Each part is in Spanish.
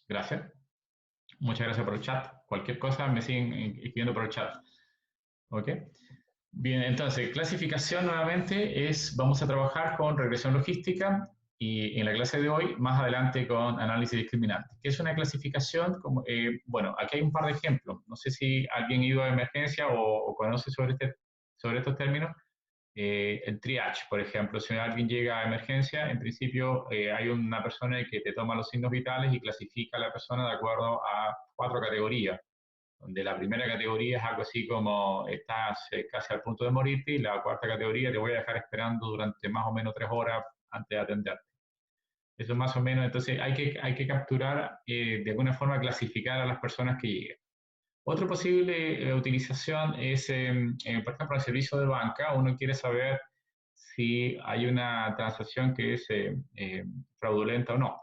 Gracias. Muchas gracias por el chat. Cualquier cosa me siguen escribiendo por el chat. ¿Ok? Bien, entonces, clasificación nuevamente es, vamos a trabajar con regresión logística y en la clase de hoy, más adelante con análisis discriminante. ¿Qué es una clasificación? Bueno, aquí hay un par de ejemplos. No sé si alguien ha ido a emergencia o conoce sobre estos términos. El triage, por ejemplo, si alguien llega a emergencia, en principio hay una persona que te toma los signos vitales y clasifica a la persona de acuerdo a 4 categorías, donde la primera categoría es algo así como estás casi al punto de morirte y la cuarta categoría te voy a dejar esperando durante más o menos 3 horas antes de atenderte. Eso es más o menos, entonces hay que capturar, de alguna forma clasificar a las personas que lleguen. Otra posible utilización es, por ejemplo, el servicio de banca. Uno quiere saber si hay una transacción que es fraudulenta o no.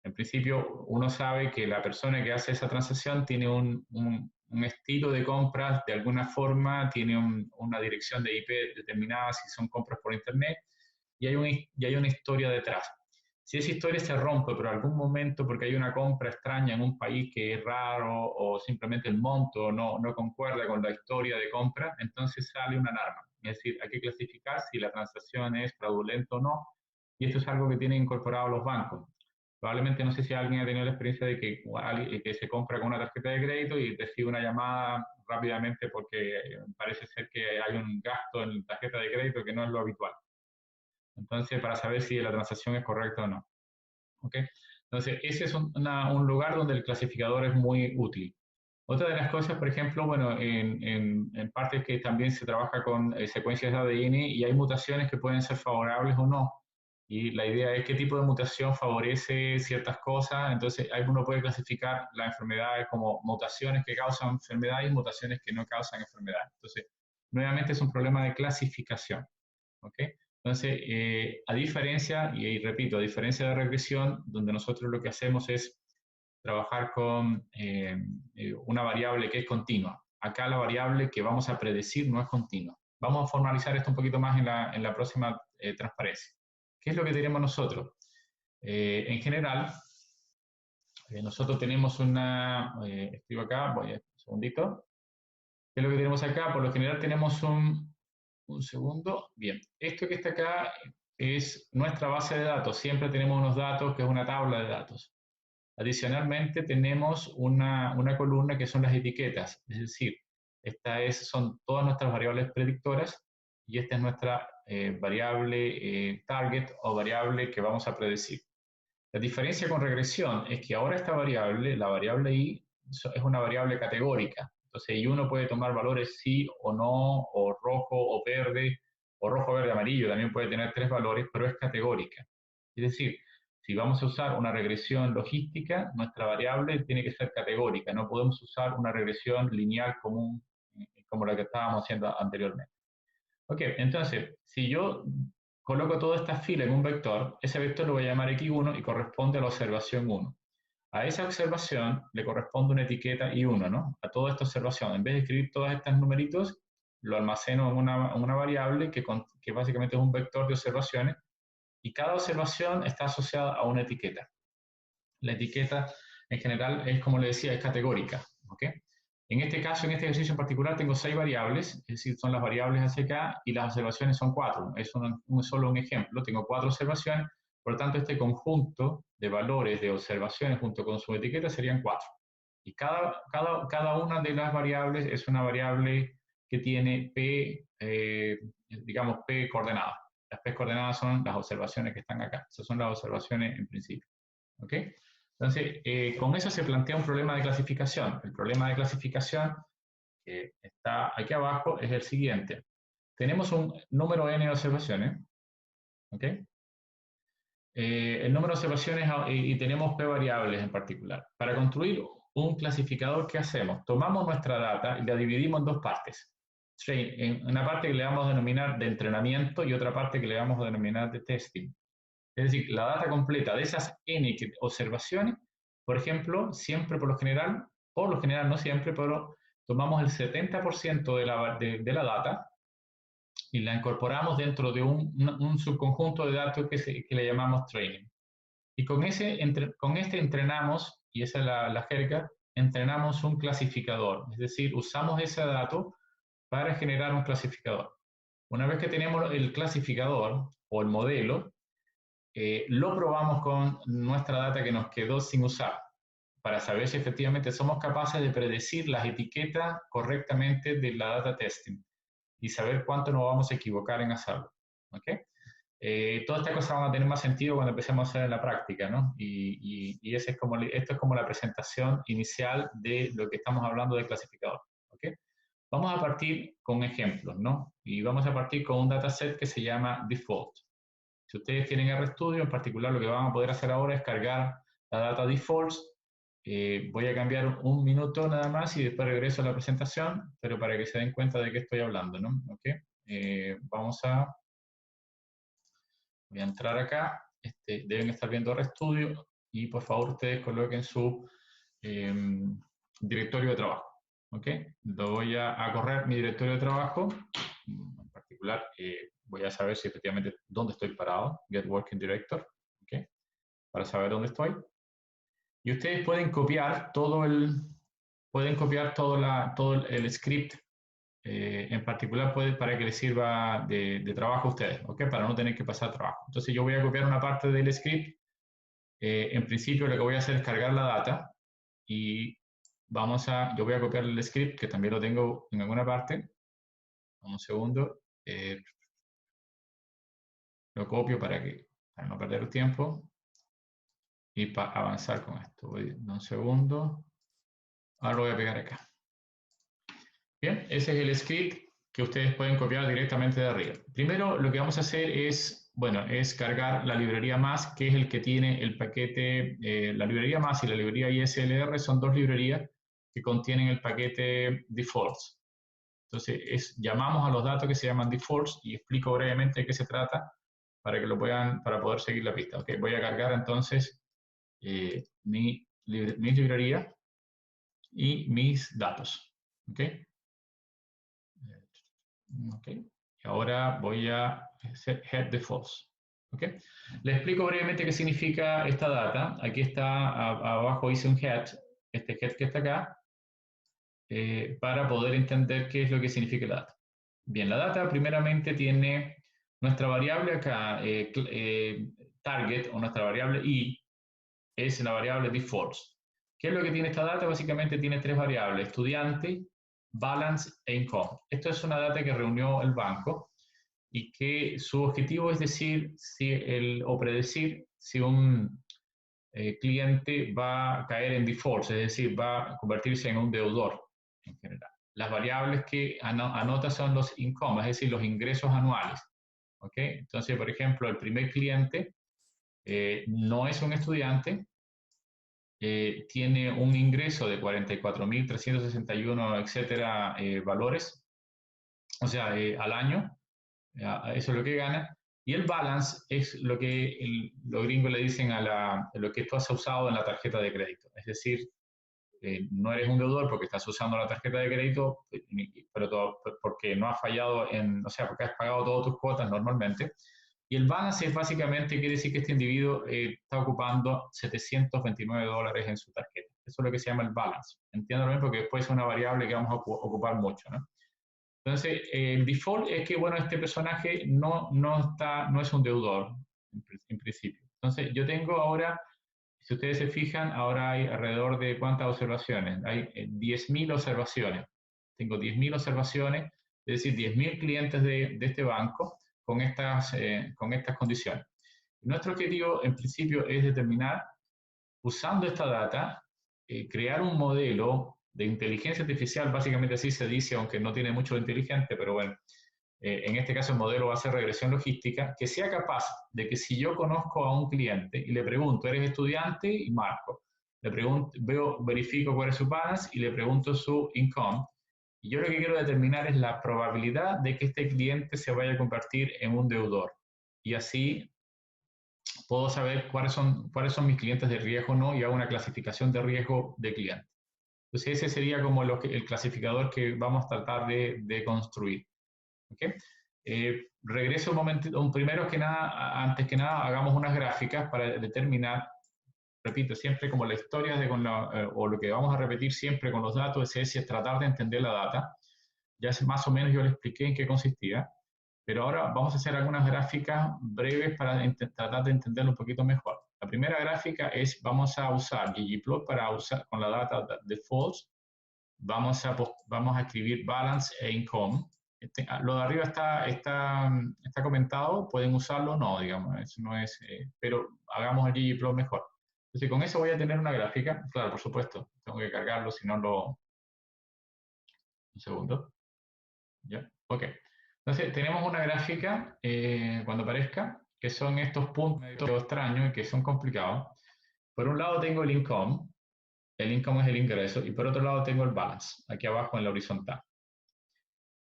En principio, uno sabe que la persona que hace esa transacción tiene un estilo de compras, de alguna forma, tiene una dirección de IP determinada, si son compras por Internet, y hay una historia detrás. Si esa historia se rompe por algún momento porque hay una compra extraña en un país que es raro o simplemente el monto no concuerda con la historia de compra, entonces sale una alarma. Es decir, hay que clasificar si la transacción es fraudulenta o no, y esto es algo que tienen incorporado los bancos. Probablemente no sé si alguien ha tenido la experiencia de que se compra con una tarjeta de crédito y recibe una llamada rápidamente porque parece ser que hay un gasto en la tarjeta de crédito que no es lo habitual. Entonces, para saber si la transacción es correcta o no. ¿Ok? Entonces, ese es un lugar donde el clasificador es muy útil. Otra de las cosas, por ejemplo, bueno, en partes que también se trabaja con secuencias de ADN y hay mutaciones que pueden ser favorables o no. Y la idea es qué tipo de mutación favorece ciertas cosas. Entonces, uno puede clasificar las enfermedades como mutaciones que causan enfermedad y mutaciones que no causan enfermedad. Entonces, nuevamente es un problema de clasificación. ¿Ok? Entonces, a diferencia, y repito, a diferencia de regresión, donde nosotros lo que hacemos es trabajar con una variable que es continua. Acá la variable que vamos a predecir no es continua. Vamos a formalizar esto un poquito más en la próxima transparencia. ¿Qué es lo que tenemos nosotros? En general, nosotros tenemos escribo acá, voy a un segundito. ¿Qué es lo que tenemos acá? Por lo general tenemos un segundo. Bien, esto que está acá es nuestra base de datos. Siempre tenemos unos datos que es una tabla de datos. Adicionalmente tenemos una columna que son las etiquetas, es decir, son todas nuestras variables predictoras y esta es nuestra variable target o variable que vamos a predecir. La diferencia con regresión es que ahora esta variable, la variable i, es una variable categórica. Entonces, y uno puede tomar valores sí o no, o rojo o verde, o rojo, verde, amarillo. También puede tener 3 valores, pero es categórica. Es decir, si vamos a usar una regresión logística, nuestra variable tiene que ser categórica. No podemos usar una regresión lineal común como la que estábamos haciendo anteriormente. Ok, entonces, si yo coloco toda esta fila en un vector, ese vector lo voy a llamar x1 y corresponde a la observación 1. A esa observación le corresponde una etiqueta y1, ¿no? A toda esta observación. En vez de escribir todos estos numeritos, lo almaceno en una variable que básicamente es un vector de observaciones y cada observación está asociada a una etiqueta. La etiqueta en general es, como le decía, es categórica, ¿ok? En este caso, en este ejercicio en particular, tengo 6 variables, es decir, son las variables hacia acá y las observaciones son 4. Es solo un ejemplo, tengo 4 observaciones, por lo tanto, este conjunto de valores de observaciones junto con su etiqueta serían 4. Y cada una de las variables es una variable que tiene P, digamos, P coordenadas. Las P coordenadas son las observaciones que están acá. Esas son las observaciones en principio. ¿Ok? Entonces, con eso se plantea un problema de clasificación. El problema de clasificación que está aquí abajo es el siguiente. Tenemos un número n de observaciones, ¿ok? El número de observaciones y tenemos p variables en particular. Para construir un clasificador, ¿qué hacemos? Tomamos nuestra data y la dividimos en 2 partes. En una parte que le vamos a denominar de entrenamiento y otra parte que le vamos a denominar de testing. Es decir, la data completa de esas n observaciones, por ejemplo, siempre por lo general, no siempre, pero tomamos el 70% de la data y la incorporamos dentro de un subconjunto de datos que le llamamos training. Y con este entrenamos, y esa es la jerga, entrenamos un clasificador. Es decir, usamos ese dato para generar un clasificador. Una vez que tenemos el clasificador o el modelo, lo probamos con nuestra data que nos quedó sin usar, para saber si efectivamente somos capaces de predecir las etiquetas correctamente de la data testing y saber cuánto nos vamos a equivocar en hacerlo. ¿Okay? Todas estas cosas van a tener más sentido cuando empecemos a hacer en la práctica, ¿no? Y esto es como la presentación inicial de lo que estamos hablando de clasificador. ¿Okay? Vamos a partir con ejemplos, ¿no? Y vamos a partir con un dataset que se llama default. Si ustedes tienen RStudio, en particular lo que van a poder hacer ahora es cargar la data defaults. Voy a cambiar un minuto nada más y después regreso a la presentación, pero para que se den cuenta de qué estoy hablando, ¿no? ¿Okay? Voy a entrar acá. Deben estar viendo RStudio y por favor ustedes coloquen su directorio de trabajo. ¿Ok? Lo voy a correr mi directorio de trabajo. En particular, voy a saber si efectivamente dónde estoy parado. Get Working Director. ¿Ok? Para saber dónde estoy. Y ustedes pueden copiar todo el script en particular para que les sirva de trabajo a ustedes, ¿ok? Para no tener que pasar trabajo. Entonces yo voy a copiar una parte del script. En principio lo que voy a hacer es cargar la data y yo voy a copiar el script, que también lo tengo en alguna parte. Un segundo. Lo copio para no perder el tiempo y para avanzar con esto. Un segundo. Ahora lo voy a pegar acá. Bien, ese es el script que ustedes pueden copiar directamente de arriba. Primero, lo que vamos a hacer es cargar la librería MAS, que es el que tiene el paquete. La librería MAS y la librería ISLR son dos librerías que contienen el paquete defaults. Entonces, llamamos a los datos que se llaman defaults y explico brevemente de qué se trata para poder seguir la pista. Okay, voy a cargar entonces mi librería y mis datos. ¿Okay? Okay. Y ahora voy a set head defaults. ¿Okay? Les explico brevemente qué significa esta data. Aquí está, abajo hice un head, este head que está acá, para poder entender qué es lo que significa la data. Bien, la data primeramente tiene nuestra variable acá, target, o nuestra variable i, es la variable defaults. ¿Qué es lo que tiene esta data? Básicamente tiene tres variables: estudiante, balance e income. Esto es una data que reunió el banco y que su objetivo es decir o predecir si un cliente va a caer en default, es decir, va a convertirse en un deudor en general. Las variables que anota son los income, es decir, los ingresos anuales. ¿Okay? Entonces, por ejemplo, el primer cliente no es un estudiante, tiene un ingreso de 44.361, etcétera, valores, o sea, al año, eso es lo que gana. Y el balance es lo que los gringos le dicen a lo que tú has usado en la tarjeta de crédito. Es decir, no eres un deudor porque estás usando la tarjeta de crédito, pero porque no has fallado o sea, porque has pagado todas tus cuotas normalmente. Y el balance es básicamente, quiere decir que este individuo está ocupando $729 en su tarjeta. Eso es lo que se llama el balance. Entiéndalo bien porque después es una variable que vamos a ocupar mucho, ¿no? Entonces, el default es que, bueno, este personaje no es un deudor, en principio. Entonces, yo tengo ahora, si ustedes se fijan, ahora hay alrededor de ¿cuántas observaciones? Hay 10.000 observaciones. Tengo 10.000 observaciones, es decir, 10.000 clientes de este banco con estas condiciones. Nuestro objetivo, en principio, es determinar, usando esta data, crear un modelo de inteligencia artificial, básicamente así se dice, aunque no tiene mucho de inteligente, pero bueno, en este caso el modelo va a ser regresión logística, que sea capaz de que si yo conozco a un cliente y le pregunto, ¿eres estudiante? Y marco. Le pregunto, verifico cuál es su balance y le pregunto su income. Y yo lo que quiero determinar es la probabilidad de que este cliente se vaya a convertir en un deudor. Y así puedo saber cuáles son mis clientes de riesgo o no, y hago una clasificación de riesgo de cliente. Entonces ese sería como el clasificador que vamos a tratar de construir. ¿Okay? regreso un momento, primero que nada, antes que nada, hagamos unas gráficas para determinar, repito, siempre como la historia o lo que vamos a repetir siempre con los datos es tratar de entender la data. Ya más o menos yo le expliqué en qué consistía, pero ahora vamos a hacer algunas gráficas breves para tratar de entenderlo un poquito mejor. La primera gráfica vamos a usar ggplot para usar con la data defaults. Vamos a escribir balance e income. Lo de arriba está comentado, pueden usarlo o no, digamos, eso no es, pero hagamos el ggplot mejor. Entonces, con eso voy a tener una gráfica, claro, por supuesto, tengo que cargarlo, si no lo... Un segundo. ¿Ya? Ok. Entonces, tenemos una gráfica, cuando aparezca, que son estos puntos medio extraños y que son complicados. Por un lado tengo el income es el ingreso, y por otro lado tengo el balance, aquí abajo en la horizontal.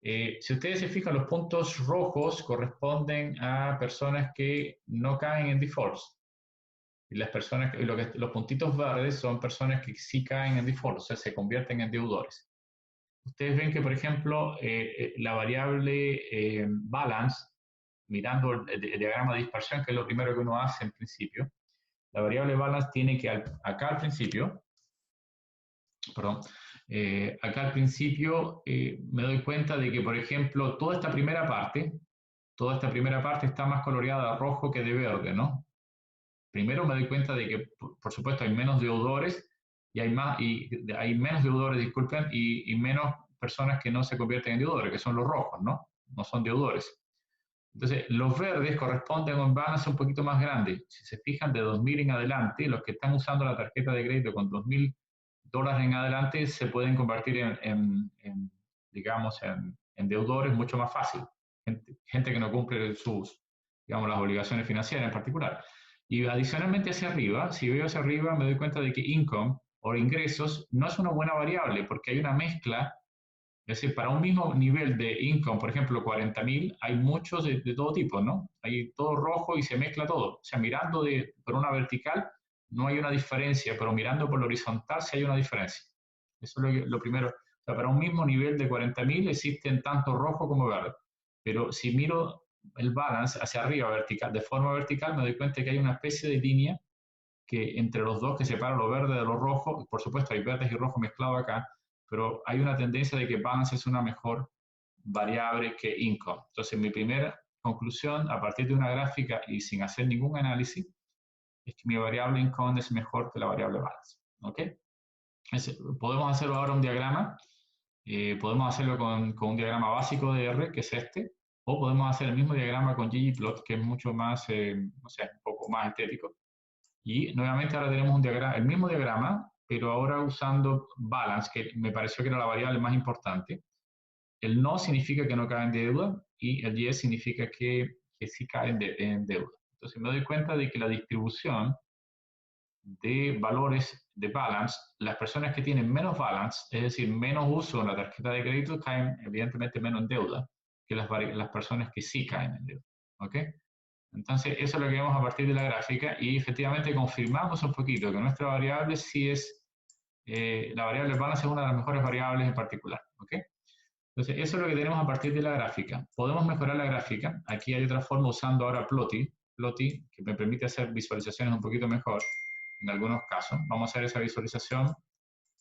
Si ustedes se fijan, los puntos rojos corresponden a personas que no caen en defaults. Y los puntitos verdes son personas que sí caen en default, o sea, se convierten en deudores. Ustedes ven que, por ejemplo, la variable balance, mirando el diagrama de dispersión, que es lo primero que uno hace en principio, la variable balance tiene que acá al principio, perdón, acá al principio me doy cuenta de que, por ejemplo, toda esta primera parte está más coloreada de rojo que de verde, ¿no? Primero me doy cuenta de que, por supuesto, hay menos deudores y hay menos deudores, disculpen, y menos personas que no se convierten en deudores, que son los rojos, ¿no? No son deudores. Entonces, los verdes corresponden a un balance un poquito más grande. Si se fijan, de 2.000 en adelante, los que están usando la tarjeta de crédito con $2.000 en adelante se pueden convertir digamos, en deudores mucho más fácil. Gente que no cumple digamos, las obligaciones financieras en particular. Y adicionalmente hacia arriba, si veo hacia arriba, me doy cuenta de que income o ingresos no es una buena variable porque hay una mezcla. Es decir, para un mismo nivel de income, por ejemplo, 40.000, hay muchos de todo tipo, ¿no? Hay todo rojo y se mezcla todo. O sea, mirando por una vertical no hay una diferencia, pero mirando por la horizontal sí hay una diferencia. Eso es lo primero. O sea, para un mismo nivel de 40.000 existen tanto rojo como verde. Pero si miro el balance hacia arriba, vertical, de forma vertical, me doy cuenta que hay una especie de línea que entre los dos que separa lo verde de lo rojo. Por supuesto, hay verdes y rojos mezclados acá, pero hay una tendencia de que balance es una mejor variable que income. Entonces, mi primera conclusión, a partir de una gráfica y sin hacer ningún análisis, es que mi variable income es mejor que la variable balance. ¿Ok? Podemos hacerlo ahora un diagrama. Podemos hacerlo con un diagrama básico de R, que es este, o podemos hacer el mismo diagrama con ggplot, que es mucho más, o sea, un poco más estético. Y nuevamente ahora tenemos el mismo diagrama, pero ahora usando balance, que me pareció que era la variable más importante. El no significa que no cae en deuda y el yes significa que sí cae en deuda. Entonces me doy cuenta de que la distribución de valores de balance, las personas que tienen menos balance, es decir, menos uso en la tarjeta de crédito, caen evidentemente menos en deuda que las personas que sí caen en deuda. ¿Ok? Entonces, eso es lo que vemos a partir de la gráfica y efectivamente confirmamos un poquito que nuestra variable sí es, la variable balance es una de las mejores variables en particular. ¿Ok? Entonces, eso es lo que tenemos a partir de la gráfica. Podemos mejorar la gráfica. Aquí hay otra forma usando ahora Plotly, que me permite hacer visualizaciones un poquito mejor en algunos casos. Vamos a hacer esa visualización.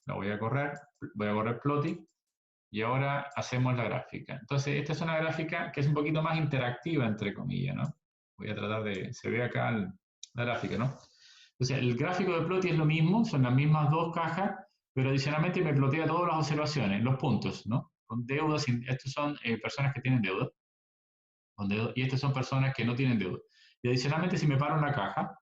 La voy a correr Plotly. Y ahora hacemos la gráfica. Entonces, esta es una gráfica que es un poquito más interactiva, entre comillas, ¿no? Voy a tratar se ve acá la gráfica, ¿no? Entonces, el gráfico de Plotly es lo mismo, son las mismas dos cajas, pero adicionalmente me plotea todas las observaciones, los puntos, ¿no? Con deudas, estos son personas que tienen deuda, y estas son personas que no tienen deuda. Y adicionalmente, si me paro en la caja,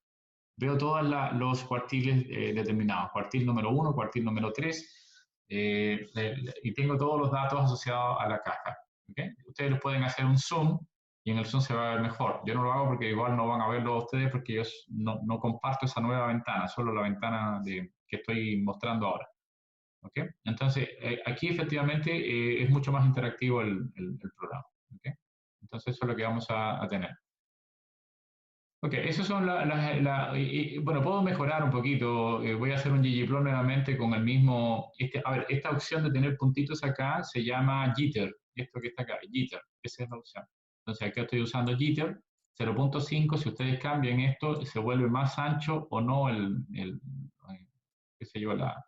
veo todos los cuartiles determinados, cuartil número 1, cuartil número 3, y tengo todos los datos asociados a la caja. ¿Okay? Ustedes les pueden hacer un zoom y en el zoom se va a ver mejor. Yo no lo hago porque igual no van a verlo ustedes porque yo no comparto esa nueva ventana, solo la ventana que estoy mostrando ahora. ¿Okay? Entonces, aquí efectivamente es mucho más interactivo el programa. ¿Okay? Entonces, eso es lo que vamos a tener. Ok, esos son bueno, puedo mejorar un poquito. Voy a hacer un ggplot nuevamente con el mismo. A ver, esta opción de tener puntitos acá se llama jitter. Esto que está acá, jitter. Esa es la opción. Entonces aquí estoy usando jitter, 0.5, si ustedes cambian esto, se vuelve más ancho o no qué sé yo, la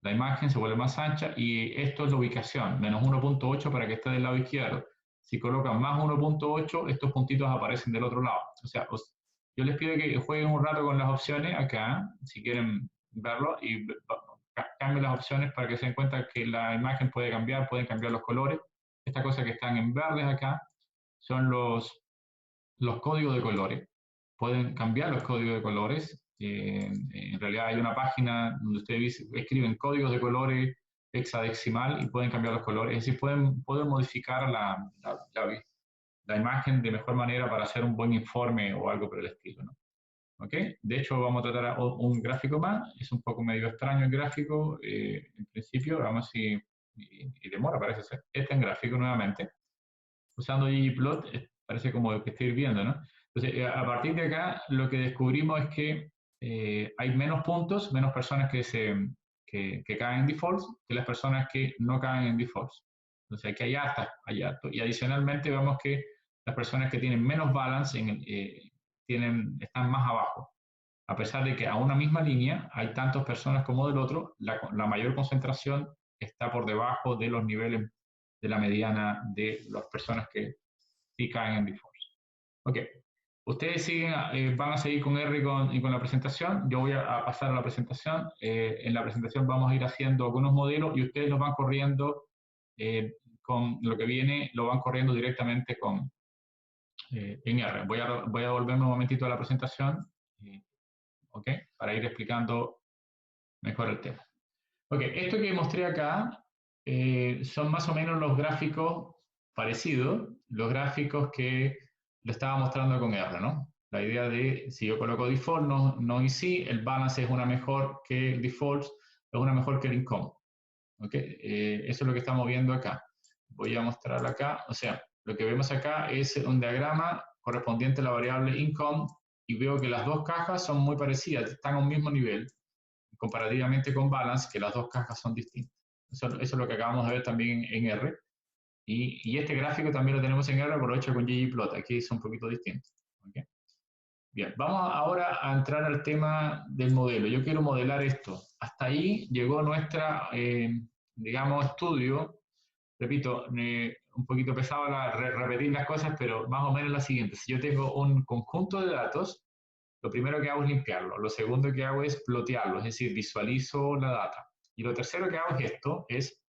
imagen se vuelve más ancha y esto es la ubicación, menos 1.8 para que esté del lado izquierdo. Si colocan más 1.8, estos puntitos aparecen del otro lado. O sea, yo les pido que jueguen un rato con las opciones acá, si quieren verlo, y cambien las opciones para que se den cuenta que la imagen puede cambiar, pueden cambiar los colores. Estas cosas que están en verdes acá son los códigos de colores. Pueden cambiar los códigos de colores. En realidad hay una página donde ustedes escriben códigos de colores hexadecimal y pueden cambiar los colores. Es decir, pueden modificar la imagen de mejor manera para hacer un buen informe o algo por el estilo, ¿no? ¿Ok? De hecho, vamos a tratar un gráfico más. Es un poco medio extraño el gráfico en principio. Vamos si y demora, parece ser. Este es gráfico nuevamente. Usando ggplot, parece como que estoy viendo, ¿no? Entonces, a partir de acá, lo que descubrimos es que hay menos puntos, menos personas que caen en defaults que las personas que no caen en defaults. Entonces, aquí hay harto. Y adicionalmente vemos que las personas que tienen menos balance están más abajo. A pesar de que a una misma línea hay tantas personas como del otro, la mayor concentración está por debajo de los niveles de la mediana de las personas que sí caen en defaults. Ok, ustedes van a seguir con R y con la presentación. Yo voy a pasar a la presentación. En la presentación vamos a ir haciendo algunos modelos y ustedes los van corriendo con lo que viene, lo van corriendo directamente en R. Voy a volverme un momentito a la presentación, ok, para ir explicando mejor el tema. Ok, esto que mostré acá son más o menos los gráficos parecidos, los gráficos que le estaba mostrando con R, ¿no? La idea de, si yo coloco default, no y sí, el balance es una mejor que el default, es una mejor que el income. ¿Ok? Eso es lo que estamos viendo acá. Voy a mostrar acá, o sea, lo que vemos acá es un diagrama correspondiente a la variable income y veo que las dos cajas son muy parecidas, están a un mismo nivel, comparativamente con balance, que las dos cajas son distintas. Eso es lo que acabamos de ver también en R. Y este gráfico también lo tenemos en R, pero hecho con ggplot. Aquí es un poquito distinto. ¿Okay? Bien, vamos ahora a entrar al tema del modelo. Yo quiero modelar esto. Hasta ahí llegó nuestra, digamos, estudio. Repito, un poquito pesado repetir las cosas, pero más o menos la siguiente. Si yo tengo un conjunto de datos, lo primero que hago es limpiarlo. Lo segundo que hago es plotearlo, es decir, visualizo la data. Y lo tercero que hago es esto, es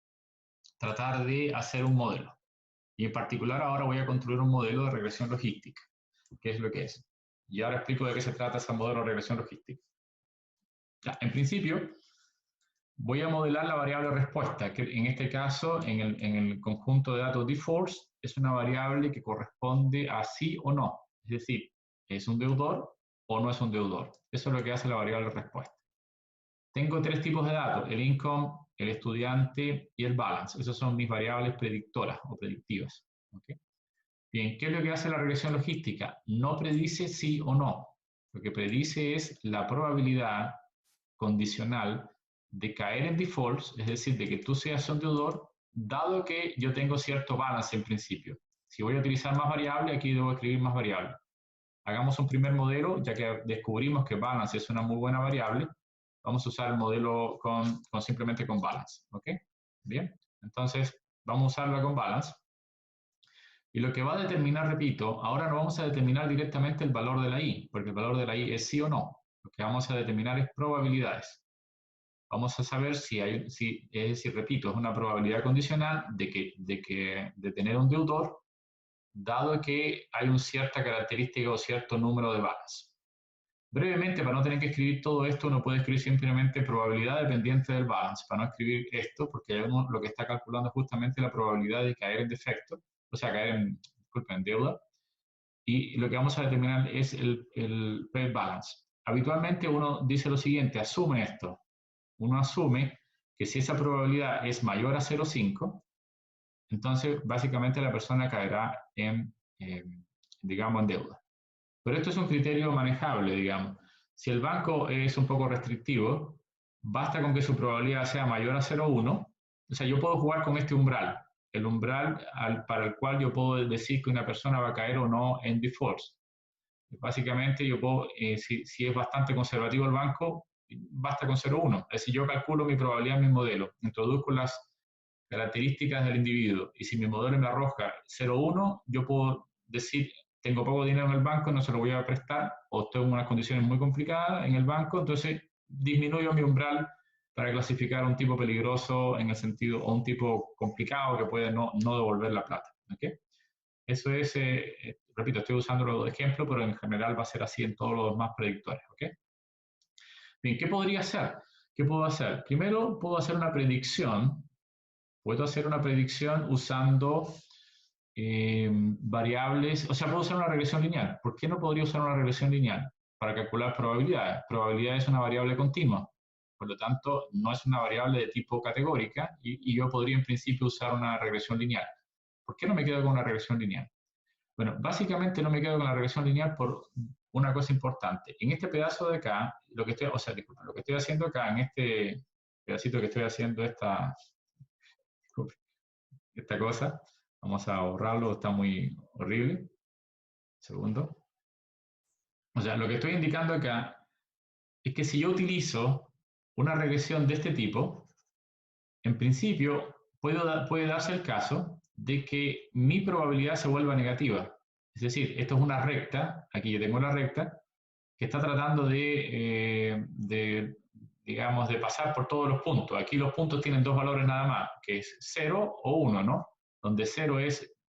tratar de hacer un modelo. Y en particular ahora voy a construir un modelo de regresión logística. ¿Qué es lo que es? Y ahora explico de qué se trata ese modelo de regresión logística. Ya, en principio, voy a modelar la variable respuesta, que en este caso, en el conjunto de datos defaults, es una variable que corresponde a sí o no. Es decir, ¿es un deudor o no es un deudor? Eso es lo que hace la variable respuesta. Tengo tres tipos de datos, el income, el estudiante y el balance. Esas son mis variables predictoras o predictivas. ¿Okay? Bien, ¿qué es lo que hace la regresión logística? No predice sí o no. Lo que predice es la probabilidad condicional de caer en defaults, es decir, de que tú seas un deudor, dado que yo tengo cierto balance en principio. Si voy a utilizar más variables, aquí debo escribir más variables. Hagamos un primer modelo, ya que descubrimos que balance es una muy buena variable. Vamos a usar el modelo simplemente con balance. ¿Ok? Bien, entonces vamos a usarla con balance. Y lo que va a determinar, repito, ahora no vamos a determinar directamente el valor de la i, porque el valor de la i es sí o no. Lo que vamos a determinar es probabilidades. Vamos a saber es decir, repito, es una probabilidad condicional de tener un deudor, dado que hay una cierta característica o cierto número de balance. Brevemente, para no tener que escribir todo esto, uno puede escribir simplemente probabilidad dependiente del balance, para no escribir esto, porque uno lo que está calculando es justamente la probabilidad de caer en defecto, o sea, caer en deuda, y lo que vamos a determinar es el P-balance. Habitualmente uno dice lo siguiente, asume esto. Uno asume que si esa probabilidad es mayor a 0,5, entonces básicamente la persona caerá digamos, en deuda. Pero esto es un criterio manejable, digamos. Si el banco es un poco restrictivo, basta con que su probabilidad sea mayor a 0,1. O sea, yo puedo jugar con este umbral. el umbral para el cual yo puedo decir que una persona va a caer o no en defaults. Básicamente, yo puedo, si es bastante conservativo el banco, basta con 0,1. Es decir, yo calculo mi probabilidad en mi modelo, introduzco las características del individuo, y si mi modelo me arroja 0,1, yo puedo decir, tengo poco dinero en el banco, no se lo voy a prestar, o estoy en unas condiciones muy complicadas en el banco, entonces disminuyo mi umbral para clasificar a un tipo peligroso en el sentido, o un tipo complicado que puede no devolver la plata. ¿Okay? Eso es, repito, estoy usando de ejemplo, pero en general va a ser así en todos los demás predictores. ¿Okay? Bien, ¿qué podría hacer? ¿Qué puedo hacer? Primero, puedo hacer una predicción. Puedo hacer una predicción usando variables, o sea, puedo usar una regresión lineal. ¿Por qué no podría usar una regresión lineal? Para calcular probabilidades. Probabilidad es una variable continua. Por lo tanto, no es una variable de tipo categórica y yo podría en principio usar una regresión lineal. ¿Por qué no me quedo con una regresión lineal? Bueno, básicamente no me quedo con la regresión lineal por una cosa importante. En este pedazo de acá, lo que estoy haciendo acá, en este pedacito que estoy haciendo, esta cosa, vamos a borrarlo, está muy horrible. Segundo. O sea, lo que estoy indicando acá es que si yo utilizo una regresión de este tipo, en principio puede darse el caso de que mi probabilidad se vuelva negativa. Es decir, esto es una recta, aquí yo tengo la recta, que está tratando digamos, de pasar por todos los puntos. Aquí los puntos tienen dos valores nada más, que es 0 o 1, ¿no? Donde 0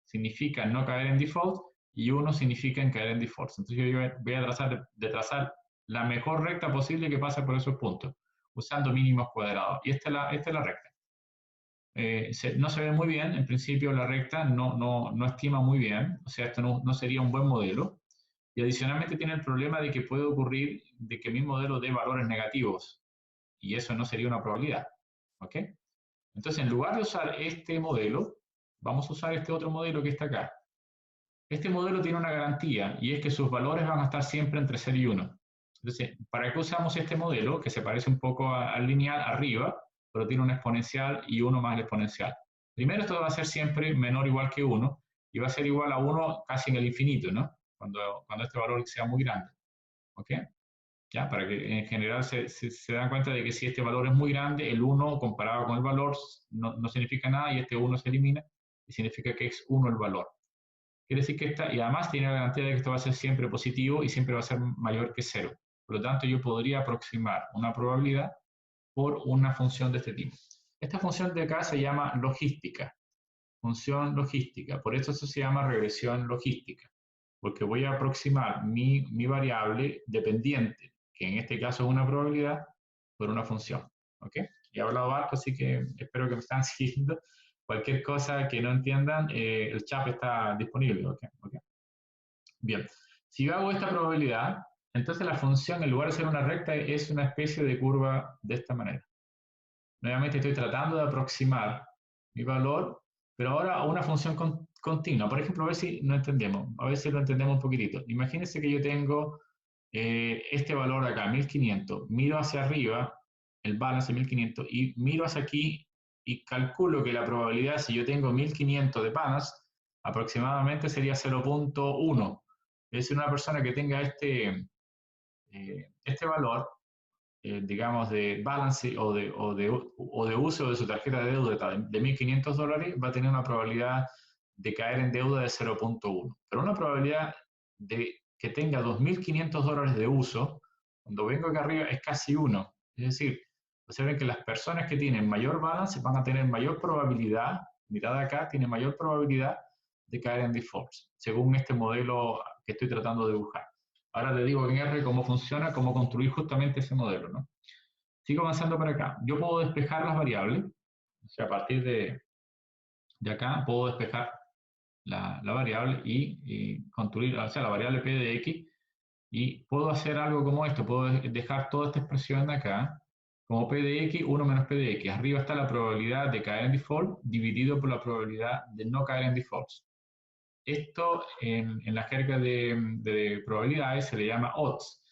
significa no caer en default y 1 significa en caer en default. Entonces yo voy a trazar la mejor recta posible que pase por esos puntos, usando mínimos cuadrados. Y esta es la recta. No se ve muy bien, en principio la recta no estima muy bien, o sea, esto no sería un buen modelo. Y adicionalmente tiene el problema de que puede ocurrir de que mi modelo dé valores negativos, y eso no sería una probabilidad. ¿Ok? Entonces, en lugar de usar este modelo, vamos a usar este otro modelo que está acá. Este modelo tiene una garantía, y es que sus valores van a estar siempre entre 0 y 1. Entonces, ¿para qué usamos este modelo? Que se parece un poco al lineal arriba, pero tiene un exponencial y 1 más el exponencial. Primero, esto va a ser siempre menor o igual que 1, y va a ser igual a 1 casi en el infinito, ¿no? Cuando este valor sea muy grande. ¿Ok? ¿Ya? Para que en general se dan cuenta de que si este valor es muy grande, el 1 comparado con el valor no significa nada, y este 1 se elimina y significa que es 1 el valor. Quiere decir que y además tiene la garantía de que esto va a ser siempre positivo y siempre va a ser mayor que 0. Por lo tanto, yo podría aproximar una probabilidad por una función de este tipo. Esta función de acá se llama logística, función logística. Por eso se llama regresión logística, porque voy a aproximar mi variable dependiente, que en este caso es una probabilidad, por una función. ¿Ok? Ya he hablado harto, así que espero que me están siguiendo. Cualquier cosa que no entiendan, el chat está disponible. ¿Okay? ¿Okay? Bien, si yo hago esta probabilidad, entonces la función, en lugar de ser una recta, es una especie de curva de esta manera. Nuevamente estoy tratando de aproximar mi valor, pero ahora a una función continua. Por ejemplo, a ver si no entendemos, a ver si lo entendemos un poquitito. Imagínense que yo tengo este valor de acá, 1500. Miro hacia arriba, el balance 1500, y miro hacia aquí y calculo que la probabilidad, si yo tengo 1500 de balance, aproximadamente sería 0,1. Es decir, una persona que tenga este valor, digamos, de balance o de uso de su tarjeta de deuda de $1.500, va a tener una probabilidad de caer en deuda de 0,1. Pero una probabilidad de que tenga $2.500 de uso, cuando vengo acá arriba, es casi 1. Es decir, observen que las personas que tienen mayor balance van a tener mayor probabilidad, mirad acá, tiene mayor probabilidad de caer en defaults, según este modelo que estoy tratando de dibujar. Ahora te digo en R cómo funciona, cómo construir justamente ese modelo, ¿no? Sigo avanzando para acá. Yo puedo despejar las variables, o sea, a partir de acá puedo despejar la variable y construir, o sea, la variable p de x, y puedo hacer algo como esto, puedo dejar toda esta expresión de acá como p de x, 1 menos p de x. Arriba está la probabilidad de caer en default dividido por la probabilidad de no caer en defaults. Esto en la jerga de probabilidades se le llama odds,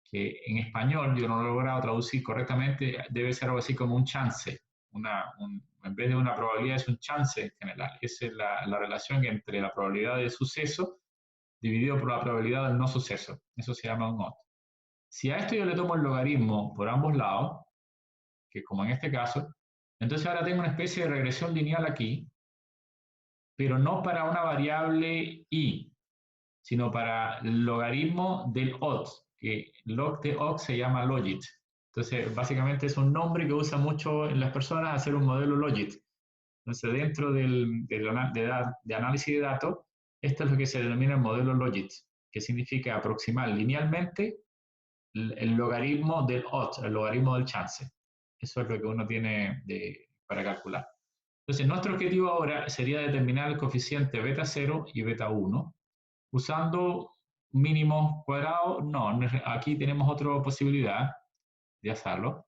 que en español yo no lo he logrado traducir correctamente, debe ser algo así como un chance, en vez de una probabilidad es un chance en general. Esa es la relación entre la probabilidad de suceso dividido por la probabilidad del no suceso. Eso se llama un odds. Si a esto yo le tomo el logaritmo por ambos lados, que como en este caso, entonces ahora tengo una especie de regresión lineal aquí, pero no para una variable y, sino para el logaritmo del odds, que log de odds se llama logit. Entonces, básicamente es un nombre que usa mucho en las personas hacer un modelo logit. Entonces, dentro de análisis de datos, esto es lo que se denomina el modelo logit, que significa aproximar linealmente el logaritmo del odds, el logaritmo del chance. Eso es lo que uno tiene para calcular. Entonces, nuestro objetivo ahora sería determinar el coeficiente beta 0 y beta 1 usando mínimos cuadrados. No, aquí tenemos otra posibilidad de hacerlo.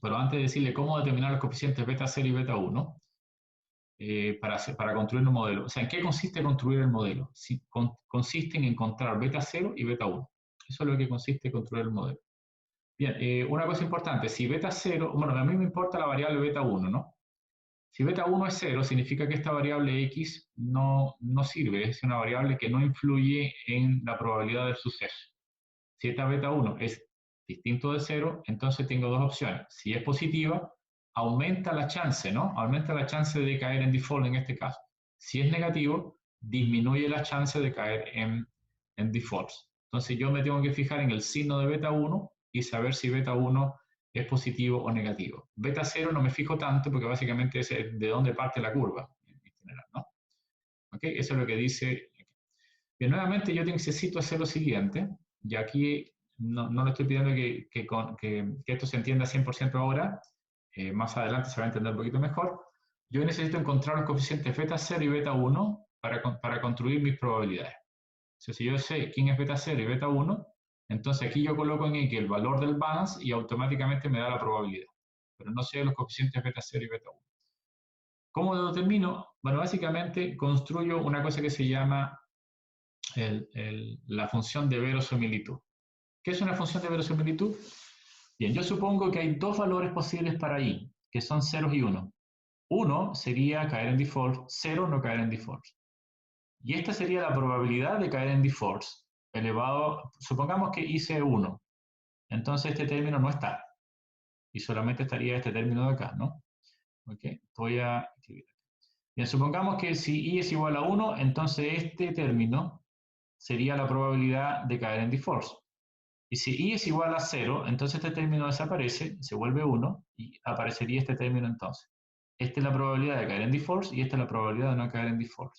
Pero antes de decirle cómo determinar los coeficientes beta 0 y beta 1, para construir un modelo. O sea, ¿en qué consiste construir el modelo? Consiste en encontrar beta 0 y beta 1. Eso es lo que consiste construir el modelo. Bien, una cosa importante, si beta 0, bueno, a mí me importa la variable beta 1, ¿no? Si beta 1 es 0, significa que esta variable x no sirve, es una variable que no influye en la probabilidad del suceso. Si esta beta 1 es distinto de 0, entonces tengo dos opciones. Si es positiva, aumenta la chance, ¿no? Aumenta la chance de caer en default en este caso. Si es negativo, disminuye la chance de caer en defaults. Entonces yo me tengo que fijar en el signo de beta 1 y saber si beta 1 es positivo o negativo. Beta 0 no me fijo tanto porque básicamente es de dónde parte la curva en general, ¿no? ¿Ok? Eso es lo que dice. Bien, nuevamente yo necesito hacer lo siguiente, y aquí no le estoy pidiendo que esto se entienda 100% ahora, más adelante se va a entender un poquito mejor. Yo necesito encontrar los coeficientes beta 0 y beta 1 para construir mis probabilidades. O sea, si yo sé quién es beta 0 y beta 1, entonces aquí yo coloco en X el valor del balance y automáticamente me da la probabilidad. Pero no sé los coeficientes beta 0 y beta 1. ¿Cómo lo determino? Bueno, básicamente construyo una cosa que se llama la función de verosimilitud. ¿Qué es una función de verosimilitud? Bien, yo supongo que hay dos valores posibles para I, que son ceros y 1. 1 sería caer en default, 0 no caer en default. Y esta sería la probabilidad de caer en default, elevado, supongamos que hice 1. Entonces este término no está. Y solamente estaría este término de acá, ¿no? Ok, voy a escribir. Bien, supongamos que si I es igual a 1, entonces este término sería la probabilidad de caer en default. Y si I es igual a 0, entonces este término desaparece, se vuelve 1 y aparecería este término entonces. Esta es la probabilidad de caer en default y esta es la probabilidad de no caer en default.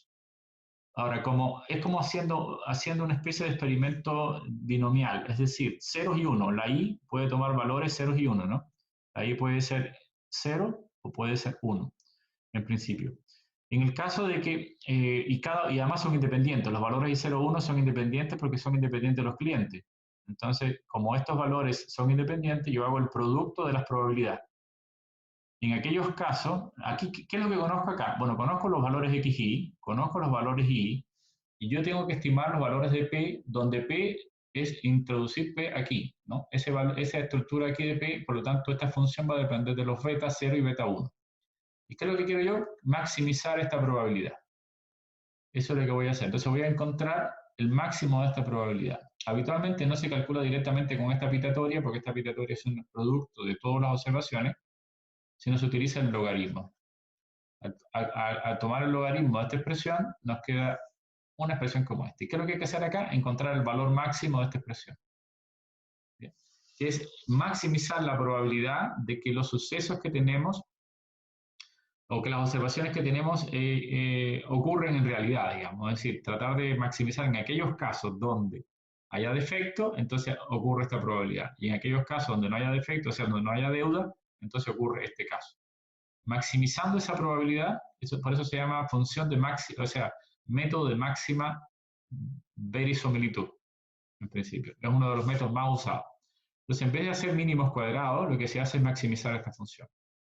Ahora, es como haciendo una especie de experimento binomial, es decir, ceros y 1. La I puede tomar valores ceros y 1, ¿no? La I puede ser 0 o puede ser 1, en principio. En el caso de que, y además son independientes, los valores I 0 1 son independientes porque son independientes los clientes. Entonces, como estos valores son independientes, yo hago el producto de las probabilidades. En aquellos casos, aquí, ¿qué es lo que conozco acá? Bueno, conozco los valores X y Y, conozco los valores Y, y yo tengo que estimar los valores de P, donde P es introducir P aquí, ¿no? Esa estructura aquí de P, por lo tanto, esta función va a depender de los beta 0 y beta 1. ¿Y qué es lo que quiero yo? Maximizar esta probabilidad. Eso es lo que voy a hacer. Entonces voy a encontrar el máximo de esta probabilidad. Habitualmente no se calcula directamente con esta pitatoria, porque esta pitatoria es un producto de todas las observaciones, sino se utiliza el logaritmo. Al tomar el logaritmo de esta expresión, nos queda una expresión como esta. ¿Y qué es lo que hay que hacer acá? Encontrar el valor máximo de esta expresión. Bien. Que es maximizar la probabilidad de que los sucesos que tenemos o que las observaciones que tenemos ocurren en realidad, digamos. Es decir, tratar de maximizar en aquellos casos donde haya defecto, entonces ocurre esta probabilidad. Y en aquellos casos donde no haya defecto, o sea, donde no haya deuda, entonces ocurre este caso. Maximizando esa probabilidad, por eso se llama función de máxima, o sea, método de máxima verosimilitud, en principio. Es uno de los métodos más usados. Entonces, en vez de hacer mínimos cuadrados, lo que se hace es maximizar esta función.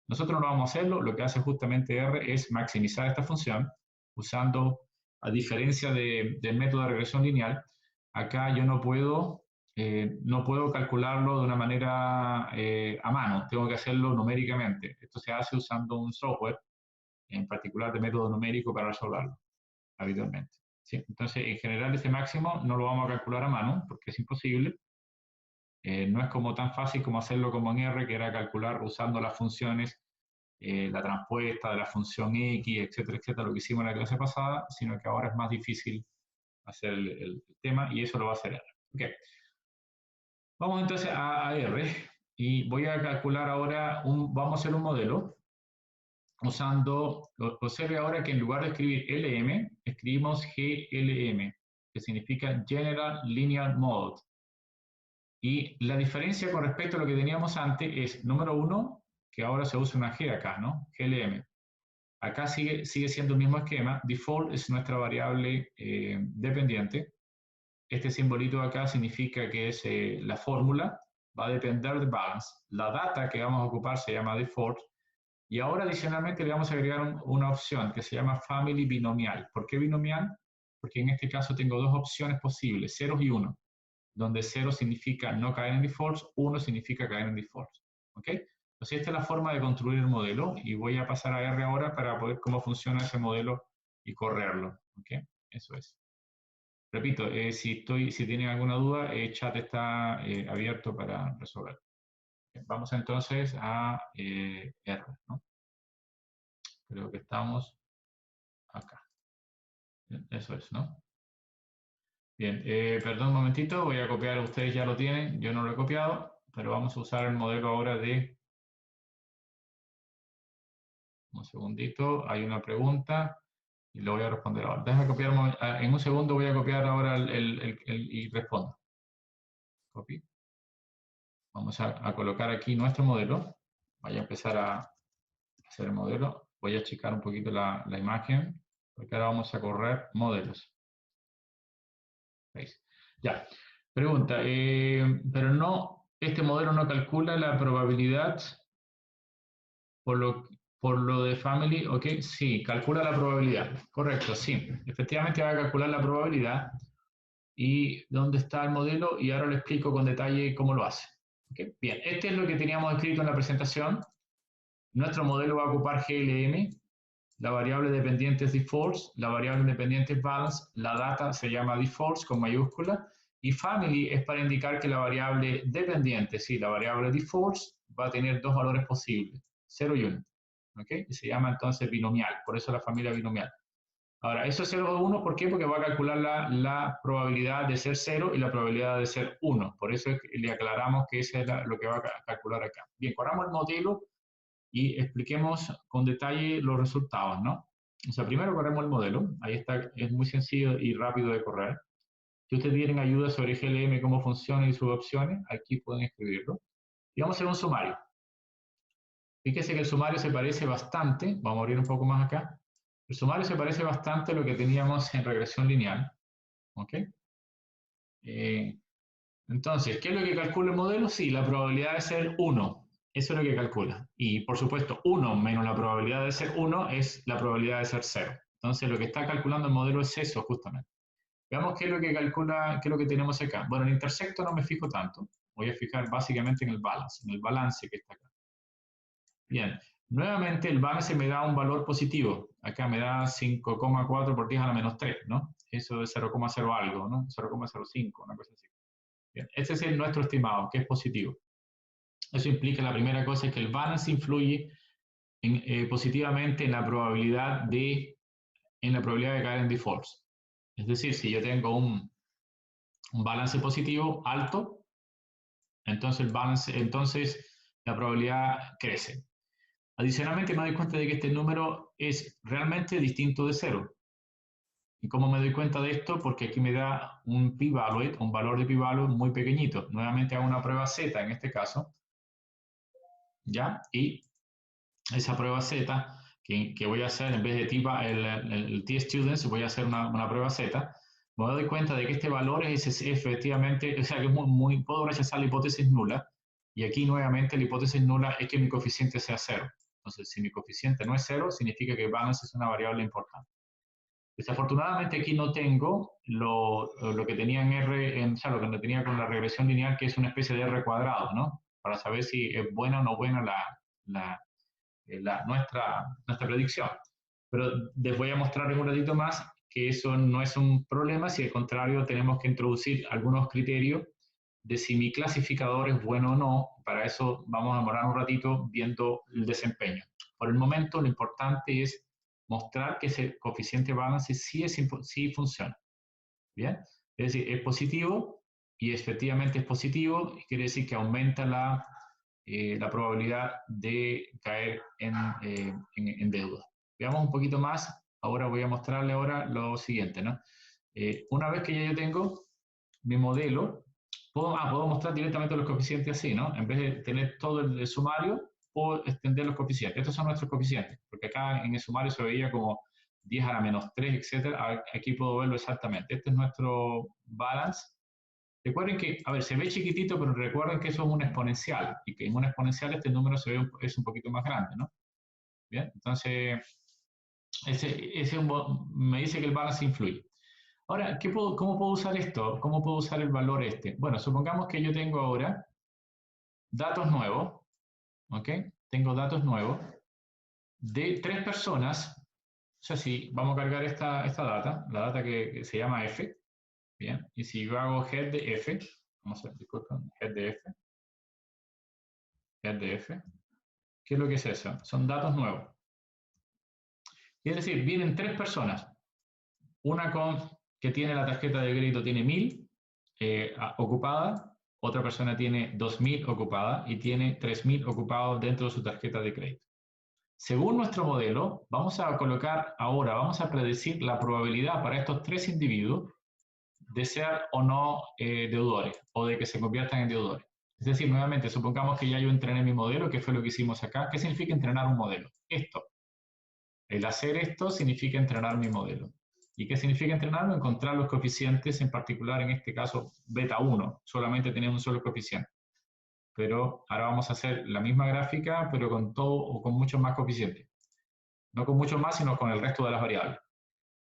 Nosotros no vamos a hacerlo, lo que hace justamente R es maximizar esta función usando, a diferencia del método de regresión lineal, acá yo no puedo no puedo calcularlo de una manera a mano, tengo que hacerlo numéricamente. Esto se hace usando un software, en particular de método numérico, para resolverlo, habitualmente. ¿Sí? Entonces, en general, ese máximo no lo vamos a calcular a mano, porque es imposible. No es como tan fácil como hacerlo como en R, que era calcular usando las funciones, la transpuesta de la función X, etcétera, etcétera, lo que hicimos en la clase pasada, sino que ahora es más difícil hacer el tema y eso lo va a hacer R. Okay. Vamos entonces a R y voy a calcular ahora, vamos a hacer un modelo usando, observe ahora que en lugar de escribir LM, escribimos GLM, que significa General Linear Model. Y la diferencia con respecto a lo que teníamos antes es, número uno, que ahora se usa una G acá, ¿no? GLM. Acá sigue siendo el mismo esquema. Default es nuestra variable dependiente. Este simbolito acá significa que es la fórmula, va a depender de balance. La data que vamos a ocupar se llama default. Y ahora adicionalmente le vamos a agregar una opción que se llama family binomial. ¿Por qué binomial? Porque en este caso tengo dos opciones posibles, ceros y uno, donde 0 significa no caer en defaults, 1 significa caer en defaults. ¿Ok? Entonces esta es la forma de construir el modelo y voy a pasar a R ahora para ver cómo funciona ese modelo y correrlo. ¿Ok? Eso es. Repito, si tienen alguna duda, el chat está abierto para resolver. Vamos entonces a R, ¿no? Creo que estamos acá. Eso es, ¿no? Bien, perdón un momentito, voy a copiar, ustedes ya lo tienen, yo no lo he copiado, pero vamos a usar el modelo ahora de... Un segundito, hay una pregunta y lo voy a responder ahora. Déjame copiar, en un segundo voy a copiar ahora y respondo. Copy. Vamos a colocar aquí nuestro modelo. Voy a empezar a hacer el modelo. Voy a achicar un poquito la imagen, porque ahora vamos a correr modelos. ¿Veis? Ya. Pregunta, pero no, este modelo no calcula la probabilidad por lo de family, ok, sí, calcula la probabilidad, correcto, sí, efectivamente va a calcular la probabilidad y dónde está el modelo y ahora le explico con detalle cómo lo hace. Okay. Bien, este es lo que teníamos escrito en la presentación. Nuestro modelo va a ocupar GLM, la variable dependiente es defaults, la variable independiente es balance, la data se llama defaults con mayúscula y family es para indicar que la variable dependiente, sí, la variable defaults va a tener dos valores posibles, 0 y 1. ¿Okay? Y se llama entonces binomial, por eso la familia binomial. Ahora, eso es 0 o 1, ¿por qué? Porque va a calcular la probabilidad de ser 0 y la probabilidad de ser 1. Por eso le aclaramos que eso es lo que va a calcular acá. Bien, corramos el modelo y expliquemos con detalle los resultados, ¿no? O sea, primero corremos el modelo. Ahí está, es muy sencillo y rápido de correr. Si ustedes tienen ayuda sobre GLM, cómo funciona y sus opciones, aquí pueden escribirlo. Y vamos a hacer un sumario. Fíjense que el sumario se parece bastante, vamos a abrir un poco más acá. El sumario se parece bastante a lo que teníamos en regresión lineal. ¿Ok? Entonces, ¿qué es lo que calcula el modelo? Sí, la probabilidad de ser 1. Eso es lo que calcula. Y por supuesto, 1 menos la probabilidad de ser 1 es la probabilidad de ser 0. Entonces, lo que está calculando el modelo es eso, justamente. Veamos qué es lo que calcula, qué es lo que tenemos acá. Bueno, el intersecto no me fijo tanto. Voy a fijar básicamente en el balance que está acá. Bien, nuevamente el balance me da un valor positivo. Acá me da 5,4 por 10 a la menos 3, ¿no? Eso es 0,0 algo, ¿no? 0,05, una cosa así. Bien, este es nuestro estimado, que es positivo. Eso implica, la primera cosa es que el balance influye positivamente en la probabilidad de caer en defaults. Es decir, si yo tengo un balance positivo alto, entonces la probabilidad crece. Adicionalmente me doy cuenta de que este número es realmente distinto de 0. ¿Y cómo me doy cuenta de esto? Porque aquí me da un p-value, un valor de p-value muy pequeñito. Nuevamente hago una prueba Z en este caso, ¿ya? Y esa prueba Z que voy a hacer, en vez de el t-students, voy a hacer una prueba Z, me doy cuenta de que este valor es efectivamente, o sea, que puedo rechazar la hipótesis nula, y aquí nuevamente la hipótesis nula es que mi coeficiente sea 0. Entonces, si mi coeficiente no es 0, significa que balance es una variable importante. Desafortunadamente aquí no tengo lo que tenía en R, o sea, lo que tenía con la regresión lineal, que es una especie de R cuadrado, ¿no? Para saber si es buena o no buena nuestra predicción. Pero les voy a mostrar en un ratito más que eso no es un problema, si al contrario tenemos que introducir algunos criterios de si mi clasificador es bueno o no. Para eso vamos a demorar un ratito viendo el desempeño. Por el momento lo importante es mostrar que ese coeficiente balance sí funciona. ¿Bien? Es decir, es positivo y efectivamente es positivo, quiere decir que aumenta la probabilidad de caer en deuda. Veamos un poquito más. Ahora voy a mostrarle ahora lo siguiente, ¿no? Una vez que ya yo tengo mi modelo, puedo mostrar directamente los coeficientes así, ¿no? En vez de tener todo el sumario, puedo extender los coeficientes. Estos son nuestros coeficientes, porque acá en el sumario se veía como 10 a la menos 3, etcétera. Aquí puedo verlo exactamente. Este es nuestro balance. Recuerden que, a ver, se ve chiquitito, pero recuerden que eso es un exponencial, y que en un exponencial este número es un poquito más grande, ¿no? Bien, entonces, me dice que el balance influye. Ahora, ¿cómo puedo usar esto? ¿Cómo puedo usar el valor este? Bueno, supongamos que yo tengo ahora datos nuevos, ¿ok? Tengo datos nuevos de 3 personas. O sea, si vamos a cargar esta data, la data que se llama F, ¿bien? Y si yo hago head de F, vamos a ver, disculpen, head de F, ¿qué es lo que es eso? Son datos nuevos. Es decir, vienen 3 personas, una que tiene la tarjeta de crédito tiene 1000 ocupada, otra persona tiene 2000 ocupada y tiene 3000 ocupados dentro de su tarjeta de crédito. Según nuestro modelo, vamos a predecir la probabilidad para estos 3 individuos de ser o no deudores o de que se conviertan en deudores. Es decir, nuevamente, supongamos que ya yo entrené mi modelo, que fue lo que hicimos acá. ¿Qué significa entrenar un modelo? Esto. El hacer esto significa entrenar mi modelo. ¿Y qué significa entrenarlo? Encontrar los coeficientes, en particular en este caso beta 1, solamente tenemos un solo coeficiente. Pero ahora vamos a hacer la misma gráfica, pero con todo o con muchos más coeficientes. No con muchos más, sino con el resto de las variables.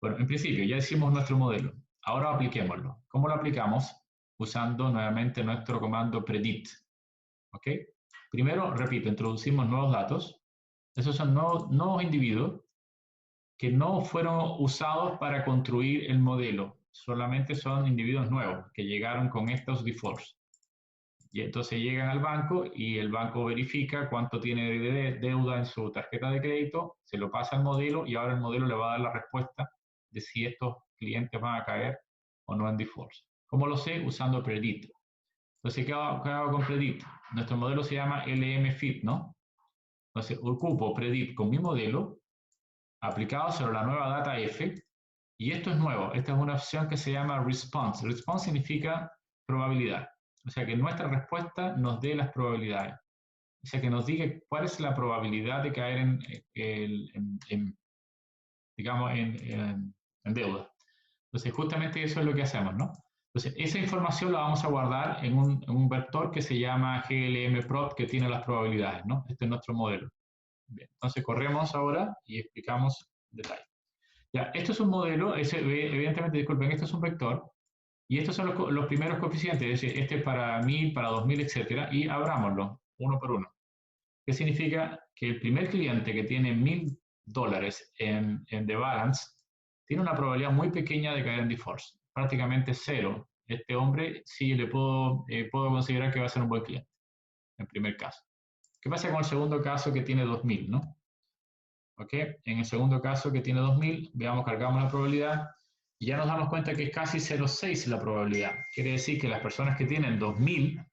Bueno, en principio ya hicimos nuestro modelo. Ahora apliquémoslo. ¿Cómo lo aplicamos? Usando nuevamente nuestro comando predict. ¿Ok? Primero, repito, introducimos nuevos datos. Esos son nuevos individuos que no fueron usados para construir el modelo, solamente son individuos nuevos que llegaron con estos defaults. Y entonces llegan al banco y el banco verifica cuánto tiene de deuda en su tarjeta de crédito, se lo pasa al modelo y ahora el modelo le va a dar la respuesta de si estos clientes van a caer o no en defaults. ¿Cómo lo sé? Usando Predict. Entonces, ¿qué hago con Predict? Nuestro modelo se llama LM-Fit, ¿no? Entonces, ocupo Predict con mi modelo aplicado sobre la nueva data F, y esto es nuevo, esta es una opción que se llama response. Response significa probabilidad, o sea que nuestra respuesta nos dé las probabilidades, o sea que nos diga cuál es la probabilidad de caer en deuda. Entonces justamente eso es lo que hacemos, ¿no? Entonces esa información la vamos a guardar en un vector que se llama glmprop, que tiene las probabilidades, ¿no? Este es nuestro modelo. Bien, entonces corremos ahora y explicamos detalles. Ya, esto es un modelo, evidentemente, disculpen, esto es un vector, y estos son los primeros coeficientes, es decir, este es para 1000, para 2000, etcétera, y abrámoslo uno por uno. ¿Qué significa? Que el primer cliente que tiene $1000 en The Balance tiene una probabilidad muy pequeña de caer en default, prácticamente cero. Este hombre sí le puedo considerar que va a ser un buen cliente, en primer caso. ¿Qué pasa con el segundo caso que tiene 2000, no? ¿Ok? En el segundo caso que tiene 2000, veamos, cargamos la probabilidad y ya nos damos cuenta que es casi 0,6 la probabilidad. Quiere decir que las personas que tienen $2000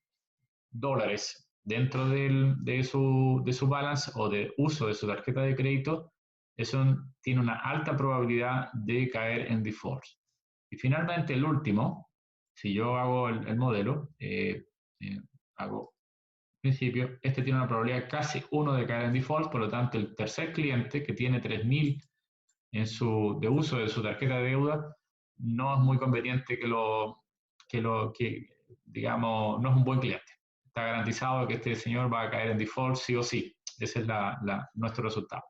dentro de su balance o de uso de su tarjeta de crédito, eso tiene una alta probabilidad de caer en default. Y finalmente el último, si yo hago el modelo, hago principio, este tiene una probabilidad casi 1 de caer en default, por lo tanto el tercer cliente que tiene 3000 de uso de su tarjeta de deuda, no es muy conveniente que digamos, no es un buen cliente. Está garantizado que este señor va a caer en default sí o sí. Ese es nuestro resultado.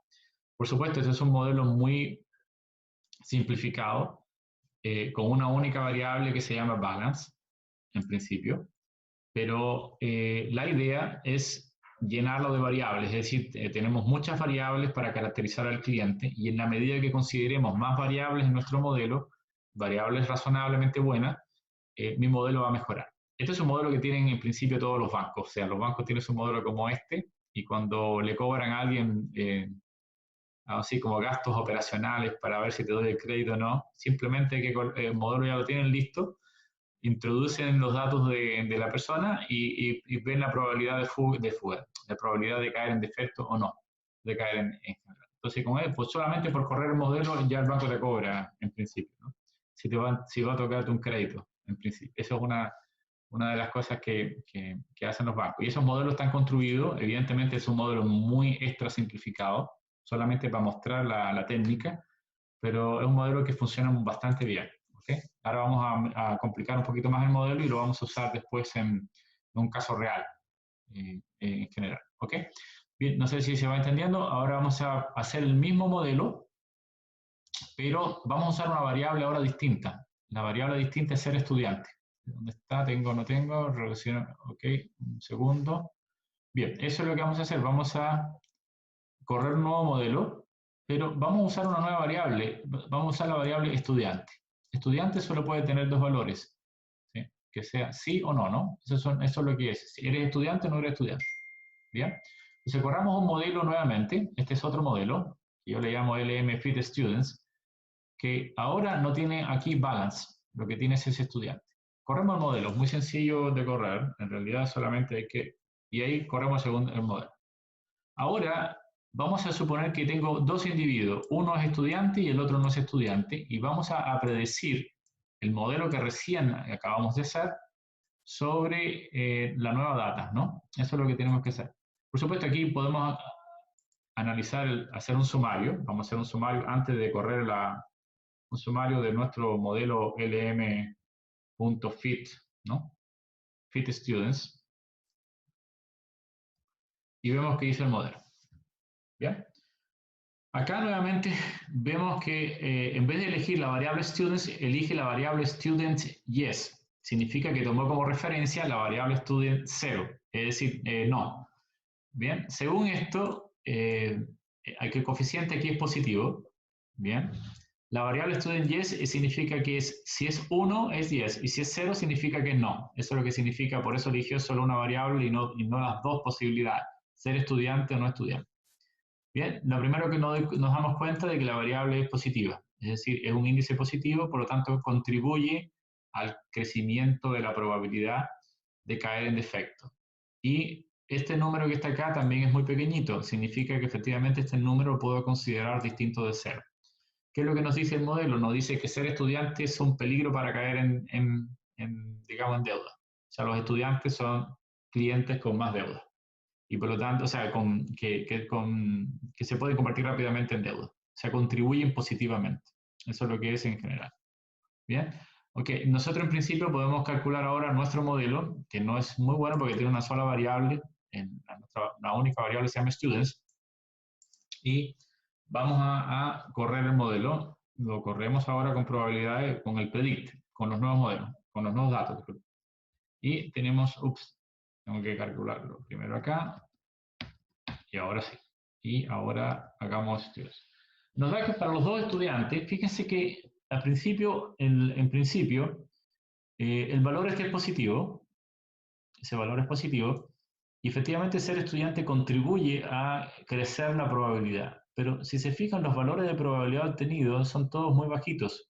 Por supuesto, ese es un modelo muy simplificado, con una única variable que se llama balance, en principio, pero la idea es llenarlo de variables, es decir, tenemos muchas variables para caracterizar al cliente y en la medida que consideremos más variables en nuestro modelo, variables razonablemente buenas, mi modelo va a mejorar. Este es un modelo que tienen en principio todos los bancos, o sea, los bancos tienen su modelo como este y cuando le cobran a alguien así como gastos operacionales para ver si te doy el crédito o no, simplemente que el modelo ya lo tienen listo, introducen los datos de la persona y ven la probabilidad de fuga, la probabilidad de caer en defecto o no, de caer en general. Entonces, con él, pues solamente por correr el modelo ya el banco te cobra en principio, ¿no? Si va a tocarte un crédito, en principio. Eso es una de las cosas que hacen los bancos. Y esos modelos están construidos, evidentemente es un modelo muy extra simplificado, solamente para mostrar la técnica, pero es un modelo que funciona bastante bien. ¿Okay? Ahora vamos a complicar un poquito más el modelo y lo vamos a usar después en un caso real, en general. ¿Okay? Bien, no sé si se va entendiendo. Ahora vamos a hacer el mismo modelo, pero vamos a usar una variable ahora distinta. La variable distinta es ser estudiante. ¿Dónde está? ¿Tengo? ¿No tengo? Relación. Ok, un segundo. Bien, eso es lo que vamos a hacer. Vamos a correr un nuevo modelo, pero vamos a usar una nueva variable. Vamos a usar la variable estudiante. Estudiante solo puede tener dos valores, ¿sí? Que sea sí o no, ¿no? Eso es lo que es. Si eres estudiante o no eres estudiante. Bien. Entonces corramos un modelo nuevamente. Este es otro modelo, que yo le llamo LM Fit Students, que ahora no tiene aquí balance, lo que tiene es ese estudiante. Corremos el modelo, es muy sencillo de correr, en realidad solamente hay que, y ahí corremos según el modelo. Ahora vamos a suponer que tengo dos individuos, uno es estudiante y el otro no es estudiante, y vamos a predecir el modelo que recién acabamos de hacer sobre la nueva data, ¿no? Eso es lo que tenemos que hacer. Por supuesto, aquí podemos analizar, hacer un sumario, vamos a hacer un sumario antes de correr un sumario de nuestro modelo lm.fit, ¿no? Fit Students, y vemos que dice el modelo. ¿Bien? Acá nuevamente vemos que en vez de elegir la variable students, elige la variable student yes. Significa que tomó como referencia la variable student 0, es decir, no. Bien, según esto, el coeficiente aquí es positivo. Bien, la variable student yes significa que si es 1 es yes y si es 0 significa que es no. Eso es lo que significa, por eso eligió solo una variable y no las dos posibilidades, ser estudiante o no estudiante. Bien, lo primero que nos damos cuenta de que la variable es positiva, es decir, es un índice positivo, por lo tanto contribuye al crecimiento de la probabilidad de caer en defecto. Y este número que está acá también es muy pequeñito, significa que efectivamente este número lo puedo considerar distinto de 0. ¿Qué es lo que nos dice el modelo? Nos dice que ser estudiante es un peligro para caer digamos, en deuda. O sea, los estudiantes son clientes con más deuda. Y por lo tanto, o sea, que se pueden convertir rápidamente en deuda. O sea, contribuyen positivamente. Eso es lo que es en general. Bien. Ok, nosotros en principio podemos calcular ahora nuestro modelo, que no es muy bueno porque tiene una sola variable, la única variable se llama students, y vamos a correr el modelo. Lo corremos ahora con probabilidades, con el predict, con los nuevos modelos, con los nuevos datos. Y tenemos, tengo que calcularlo primero acá, y ahora sí. Y ahora hagamos estudios. Nos da que para los dos estudiantes, fíjense que al principio, en principio, el valor este es positivo, ese valor es positivo, y efectivamente ser estudiante contribuye a crecer la probabilidad. Pero si se fijan, los valores de probabilidad obtenidos son todos muy bajitos.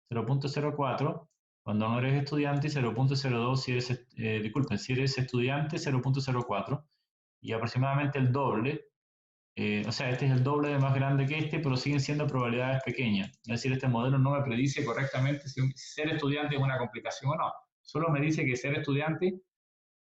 0.04 cuando no eres estudiante y 0.02 si eres, disculpen, si eres estudiante 0.04 y aproximadamente el doble, o sea, este es el doble de más grande que este, pero siguen siendo probabilidades pequeñas. Es decir, este modelo no me predice correctamente si ser estudiante es una complicación o no. Solo me dice que ser estudiante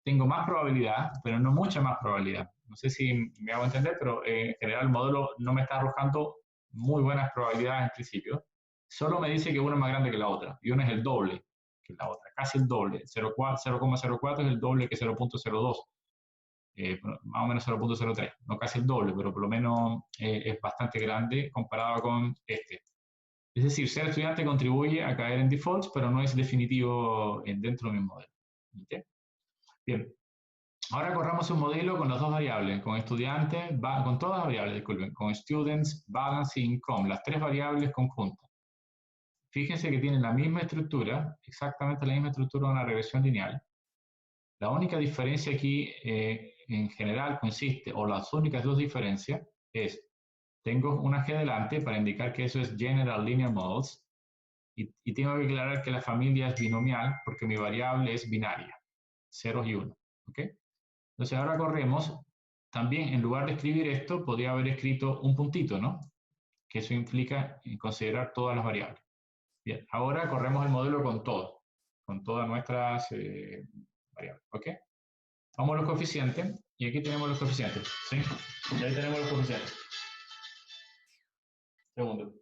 tengo más probabilidad, pero no mucha más probabilidad. No sé si me hago entender, pero en general el modelo no me está arrojando muy buenas probabilidades en principio. Solo me dice que una es más grande que la otra, y una es el doble que la otra, casi el doble. 0,04 es el doble que 0.02. Más o menos 0.03, no casi el doble, pero por lo menos es bastante grande comparado con este. Es decir, ser estudiante contribuye a caer en defaults, pero no es definitivo dentro de mi modelo. ¿Okay? Bien. Ahora corramos un modelo con las dos variables, con estudiantes, con todas las variables, disculpen, con students, balance y income, las tres variables conjuntas. Fíjense que tienen la misma estructura, exactamente la misma estructura de una regresión lineal. La única diferencia aquí, en general, consiste, o las únicas dos diferencias, es, tengo una G delante para indicar que eso es General Linear Models, y tengo que aclarar que la familia es binomial porque mi variable es binaria, ceros y uno. ¿Ok? Entonces ahora corremos, también en lugar de escribir esto, podría haber escrito un puntito, ¿no? Que eso implica considerar todas las variables. Bien, ahora corremos el modelo con todo, con todas nuestras variables, ¿ok? Vamos a los coeficientes, y aquí tenemos los coeficientes, ¿sí? Y ahí tenemos los coeficientes. Segundo.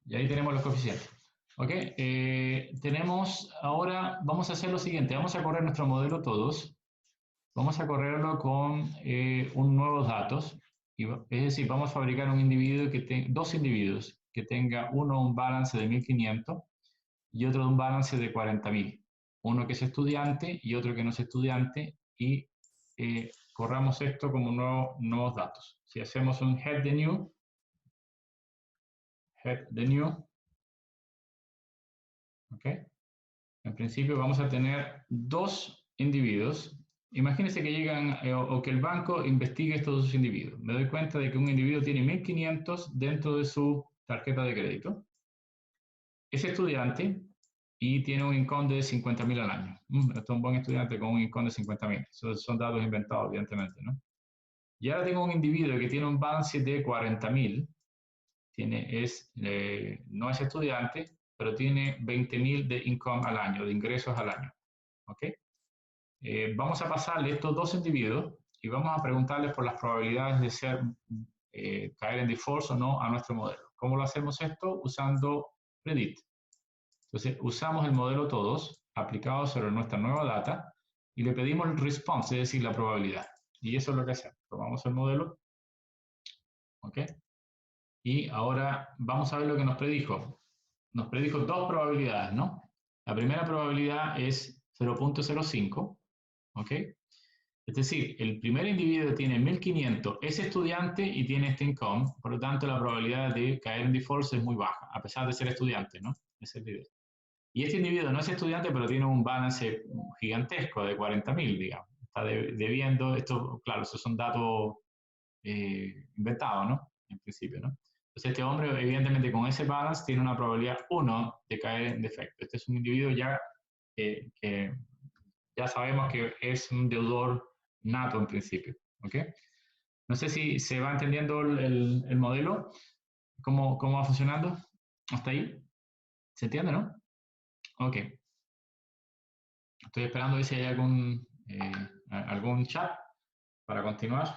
Y ahí tenemos los coeficientes. ¿Ok? Tenemos, ahora vamos a hacer lo siguiente, vamos a correr nuestro modelo todos, vamos a correrlo con nuevos datos, es decir, vamos a fabricar un individuo que tenga, dos individuos, que tenga uno un balance de 1500 y otro un balance de 40.000. Uno que es estudiante y otro que no es estudiante, y corramos esto como nuevos datos. Si hacemos un head de new, ¿ok? En principio vamos a tener dos individuos. Imagínense que llegan o que el banco investigue estos dos individuos. Me doy cuenta de que un individuo tiene 1500 dentro de su tarjeta de crédito. Es estudiante y tiene un income de 50.000 al año. Este es un buen estudiante con un income de 50.000. Esos son datos inventados, evidentemente, ¿no? Y ahora tengo un individuo que tiene un balance de 40.000. No es estudiante, pero tiene 20.000 de income al año, de ingresos al año. ¿Ok? Vamos a pasarle estos dos individuos y vamos a preguntarles por las probabilidades de caer en default o no a nuestro modelo. ¿Cómo lo hacemos esto? Usando predict. Entonces, usamos el modelo todos, aplicado sobre nuestra nueva data, y le pedimos el response, es decir, la probabilidad. Y eso es lo que hacemos. Tomamos el modelo, ¿ok? Y ahora vamos a ver lo que nos predijo. Nos predijo dos probabilidades, ¿no? La primera probabilidad es 0.05, ¿ok? Es decir, el primer individuo tiene 1500, es estudiante y tiene este income, por lo tanto la probabilidad de caer en default es muy baja, a pesar de ser estudiante, ¿no? Esa es la idea. Y este individuo no es estudiante, pero tiene un balance gigantesco de 40.000, digamos. Está debiendo, esto, claro, esos son datos inventados, ¿no? En principio, ¿no? Entonces este hombre, evidentemente, con ese balance tiene una probabilidad 1 de caer en defecto. Este es un individuo ya que ya sabemos que es un deudor nato en principio, ¿ok? No sé si se va entendiendo el modelo, cómo va funcionando. ¿Hasta ahí? ¿Se entiende, no? Ok. Estoy esperando a ver si hay algún chat para continuar.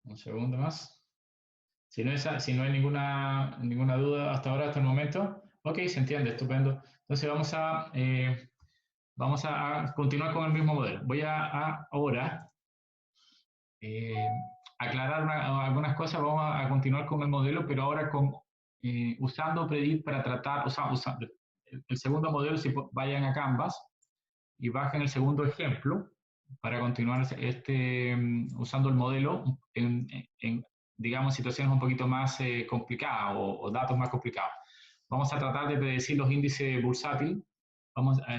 Un segundo más. Si no hay ninguna duda hasta ahora, hasta el momento, ok, se entiende, estupendo. Entonces vamos a continuar con el mismo modelo. Voy a ahora aclarar algunas cosas. Vamos a continuar con el modelo, pero ahora usando Predict para tratar, usando el segundo modelo, si vayan a Canvas y bajen el segundo ejemplo para continuar usando el modelo en digamos, situaciones un poquito más complicadas o datos más complicados. Vamos a tratar de predecir los índices bursátiles,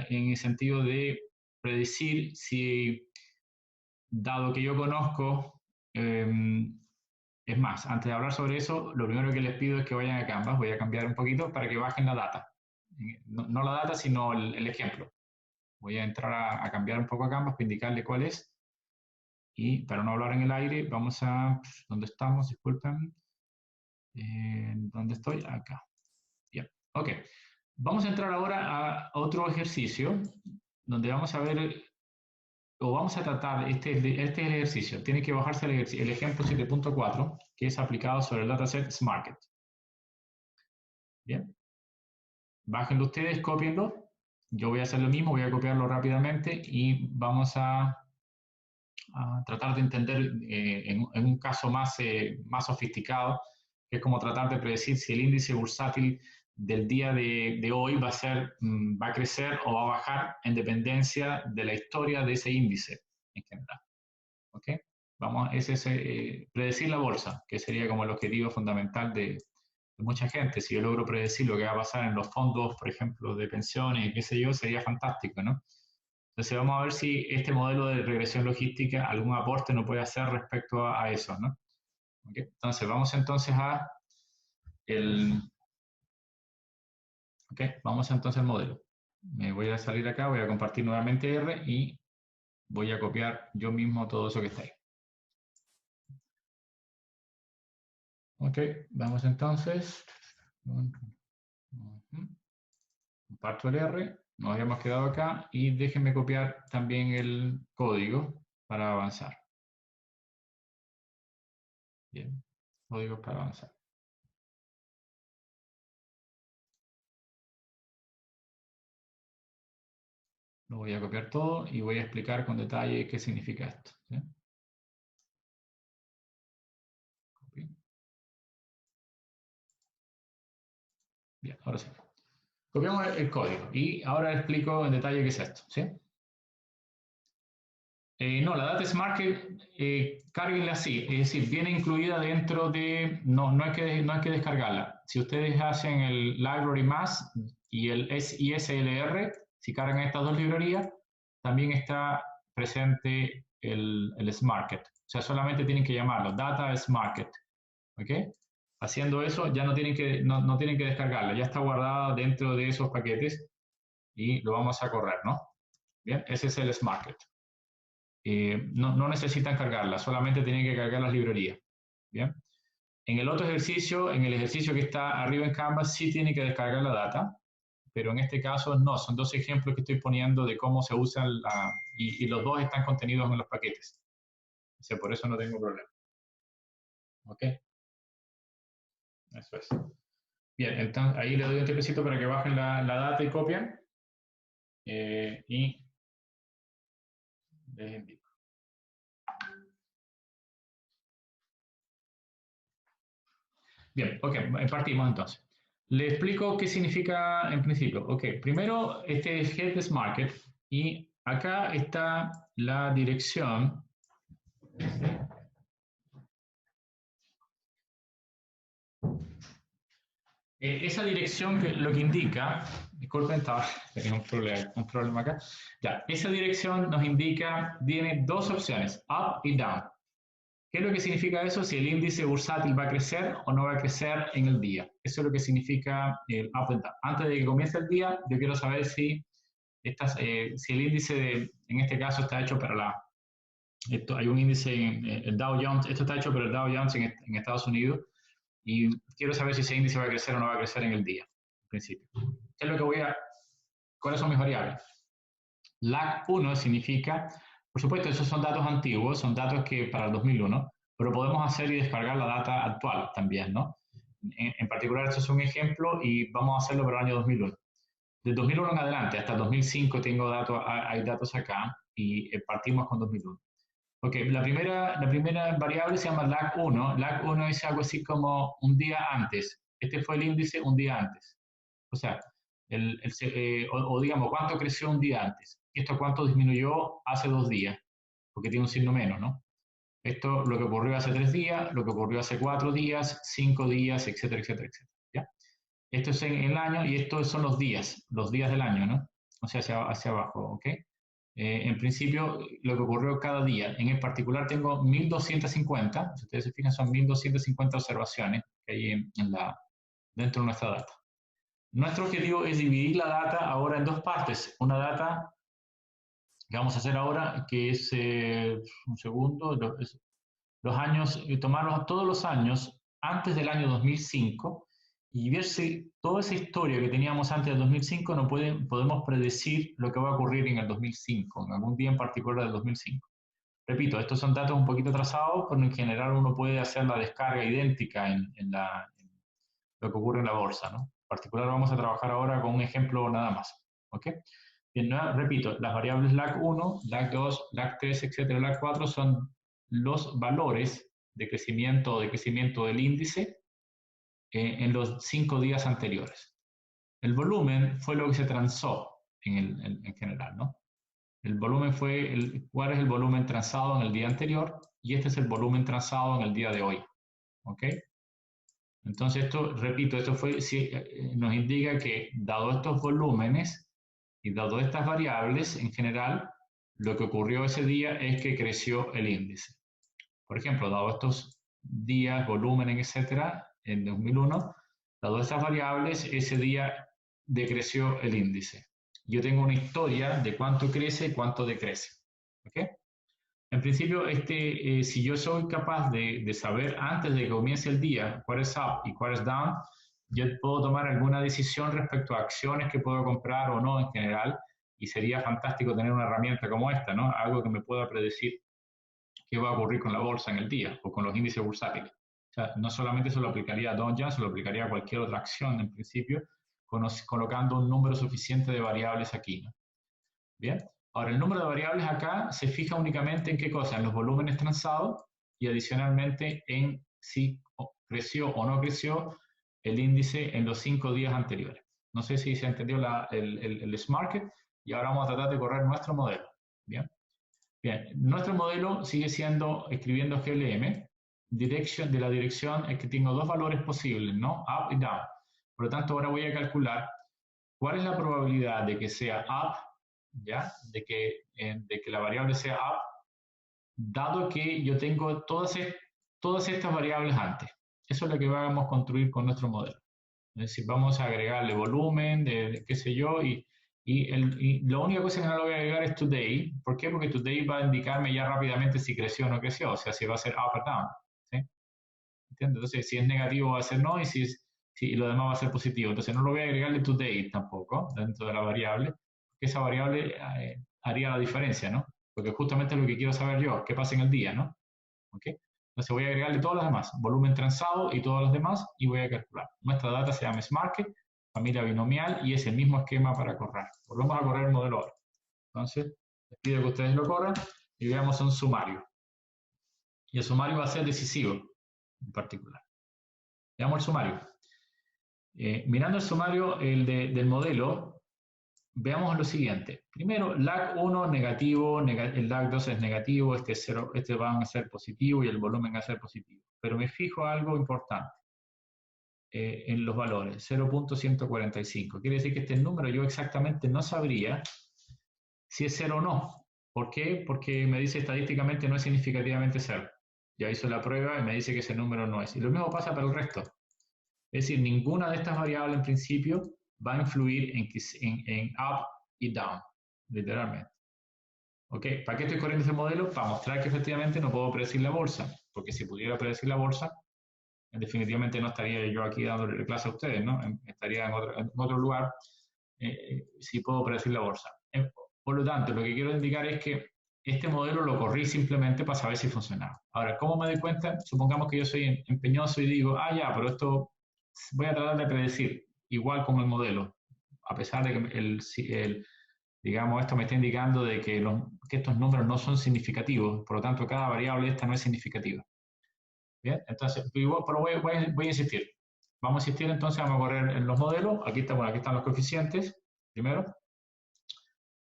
en el sentido de predecir si, dado que yo conozco, es más, antes de hablar sobre eso, lo primero que les pido es que vayan a Canvas, voy a cambiar un poquito para que bajen la data. No la data, sino el ejemplo. Voy a entrar a cambiar un poco a Canvas para indicarle cuál es. Y para no hablar en el aire, vamos a... ¿Dónde estamos? Disculpen. ¿Dónde estoy? Acá. Bien. Ok. Vamos a entrar ahora a otro ejercicio donde vamos a ver o vamos a tratar este ejercicio. Tiene que bajarse el ejemplo 7.4 que es aplicado sobre el dataset SmartMarket. Bien. Bájenlo ustedes, cópienlo. Yo voy a hacer lo mismo, voy a copiarlo rápidamente y vamos a a tratar de entender en un caso más sofisticado, que es como tratar de predecir si el índice bursátil del día de hoy va a crecer o va a bajar en dependencia de la historia de ese índice en general. ¿Ok? Ese es predecir la bolsa, que sería como el objetivo fundamental de mucha gente. Si yo logro predecir lo que va a pasar en los fondos, por ejemplo, de pensiones, qué sé yo, sería fantástico, ¿no? Entonces vamos a ver si este modelo de regresión logística algún aporte nos puede hacer respecto a eso, ¿no? ¿Okay? Entonces vamos entonces vamos entonces al modelo. Me voy a salir acá, voy a compartir nuevamente R y voy a copiar yo mismo todo eso que está ahí. Ok, vamos entonces. Comparto el R, nos habíamos quedado acá y déjenme copiar también el código para avanzar. Bien, códigos para avanzar. Lo voy a copiar todo y voy a explicar con detalle qué significa esto. ¿Sí? Bien, ahora sí. Copiamos el código y ahora explico en detalle qué es esto. ¿Sí? No, la data Smart cárguenla así, es decir, viene incluida dentro de, no hay que descargarla. Si ustedes hacen el library más y el ISLR, si cargan estas dos librerías, también está presente el SmartKit. O sea, solamente tienen que llamarlo Data SmartKit. ¿Ok? Haciendo eso, ya no tienen que descargarla, ya está guardada dentro de esos paquetes y lo vamos a correr, ¿no? Bien, ese es el SmartKit. No necesitan cargarla, solamente tienen que cargar las librerías. ¿Bien? En el otro ejercicio, en el ejercicio que está arriba en Canvas, sí tienen que descargar la data, pero en este caso no, son dos ejemplos que estoy poniendo de cómo se usa y los dos están contenidos en los paquetes. O sea, por eso no tengo problema. ¿Ok? Eso es. Bien, entonces ahí le doy un tiempecito para que bajen la data y copien. Y les indico. Bien, ok, partimos entonces. Le explico qué significa en principio. Ok, primero este es Headless Market y acá está la dirección. Esa dirección que lo que indica, disculpen, tenía un problema acá. Ya, esa dirección nos indica, tiene dos opciones, up y down. ¿Qué es lo que significa eso? Si el índice bursátil va a crecer o no va a crecer en el día. Eso es lo que significa el up and down. Antes de que comience el día, yo quiero saber si el índice, en este caso, está hecho para hay un índice en el Dow Jones, esto está hecho para el Dow Jones en Estados Unidos, y quiero saber si ese índice va a crecer o no va a crecer en el día, en principio. ¿Qué es lo que cuáles son mis variables? Lag 1 significa, por supuesto, esos son datos antiguos, son datos que para el 2001, pero podemos hacer y descargar la data actual también, ¿no? En particular, esto es un ejemplo y vamos a hacerlo para el año 2001. De 2001 en adelante, hasta 2005 tengo datos, hay datos acá y partimos con 2001. Ok, la primera variable se llama lag 1. Lag 1 es algo así como un día antes. Este fue el índice un día antes. O sea, o digamos, ¿cuánto creció un día antes? Esto cuánto disminuyó hace 2 días, porque tiene un signo menos, ¿no? Esto lo que ocurrió hace 3 días, lo que ocurrió hace 4 días, 5 días, etcétera, etcétera, etcétera. ¿Ya? Esto es en el año y estos son los días del año, ¿no? O sea, hacia abajo, ¿ok? En principio, lo que ocurrió cada día. En el particular tengo 1250, si ustedes se fijan, son 1250 observaciones que hay dentro de nuestra data. Nuestro objetivo es dividir la data ahora en dos partes. Una data que vamos a hacer ahora, que es, un segundo, los años, tomarlos todos los años antes del año 2005 y ver si toda esa historia que teníamos antes del 2005 no podemos predecir lo que va a ocurrir en el 2005, en algún día en particular del 2005. Repito, estos son datos un poquito atrasados, pero en general uno puede hacer la descarga idéntica en lo que ocurre en la bolsa, ¿no? En particular vamos a trabajar ahora con un ejemplo nada más, ¿ok? Bien, repito, las variables lag1, lag2, lag3, etcétera, lag4 son los valores de crecimiento del índice en los 5 días anteriores. El volumen fue lo que se transó en general, ¿no? El volumen fue, ¿cuál es el volumen transado en el día anterior? Y este es el volumen transado en el día de hoy, ¿ok? Entonces esto, repito, esto fue, nos indica que dado estos volúmenes y dado estas variables en general, lo que ocurrió ese día es que creció el índice. Por ejemplo, dado estos días, volumen, etcétera, en 2001, dado estas variables, ese día decreció el índice. Yo tengo una historia de cuánto crece y cuánto decrece. ¿Ok? En principio, si yo soy capaz de saber antes de que comience el día cuál es up y cuál es down, yo puedo tomar alguna decisión respecto a acciones que puedo comprar o no en general, y sería fantástico tener una herramienta como esta, ¿no? Algo que me pueda predecir qué va a ocurrir con la bolsa en el día o con los índices bursátiles. O sea, no solamente se lo aplicaría a Dow Jones, se lo aplicaría a cualquier otra acción en principio, colocando un número suficiente de variables aquí, ¿no? Bien. Ahora, el número de variables acá se fija únicamente en qué cosa, en los volúmenes transados y adicionalmente en si creció o no creció el índice en los 5 días anteriores. No sé si se entendió el Smarket, y ahora vamos a tratar de correr nuestro modelo. Bien. Bien, nuestro modelo sigue siendo escribiendo GLM, de la dirección es que tengo dos valores posibles, ¿no? Up y down. Por lo tanto, ahora voy a calcular cuál es la probabilidad de que sea up, ¿ya? De que la variable sea up, dado que yo tengo todas estas variables antes. Eso es lo que vamos a construir con nuestro modelo. Es decir, vamos a agregarle volumen, qué sé yo, y la única cosa que no lo voy a agregar es today. ¿Por qué? Porque today va a indicarme ya rápidamente si creció o no creció, o sea, si va a ser up o down. ¿Sí? ¿Entiendes? Entonces, si es negativo va a ser no, y si lo demás va a ser positivo. Entonces, no lo voy a agregarle today tampoco dentro de la variable, porque esa variable haría la diferencia, ¿no? Porque justamente es lo que quiero saber yo, qué pasa en el día, ¿no? ¿Ok? Entonces voy a agregarle todos los demás, volumen transado y todos los demás, y voy a calcular. Nuestra data se llama Smarket, familia binomial, y es el mismo esquema para correr. Volvemos a correr el modelo ahora. Entonces, les pido que ustedes lo corran y veamos un sumario. Y el sumario va a ser decisivo, en particular. Veamos el sumario. Mirando el sumario del modelo, veamos lo siguiente. Primero, lag1 negativo, el lag2 es negativo, este va a ser positivo y el volumen va a ser positivo. Pero me fijo algo importante en los valores, 0.145. Quiere decir que este número yo exactamente no sabría si es 0 o no. ¿Por qué? Porque me dice estadísticamente no es significativamente 0. Ya hizo la prueba y me dice que ese número no es. Y lo mismo pasa para el resto. Es decir, ninguna de estas variables en principio va a influir en up y down, literalmente. ¿Ok? ¿Para qué estoy corriendo ese modelo? Para mostrar que efectivamente no puedo predecir la bolsa, porque si pudiera predecir la bolsa, definitivamente no estaría yo aquí dándole clase a ustedes, ¿no? Estaría en otro lugar si puedo predecir la bolsa. Por lo tanto, lo que quiero indicar es que este modelo lo corrí simplemente para saber si funcionaba. Ahora, ¿cómo me doy cuenta? Supongamos que yo soy empeñoso y digo, ya, pero esto voy a tratar de predecir, igual como el modelo, a pesar de que digamos, esto me está indicando de que estos números no son significativos, por lo tanto, cada variable esta no es significativa. Bien, entonces, pero voy a insistir. Vamos a insistir, entonces vamos a correr en los modelos. Aquí están los coeficientes, primero.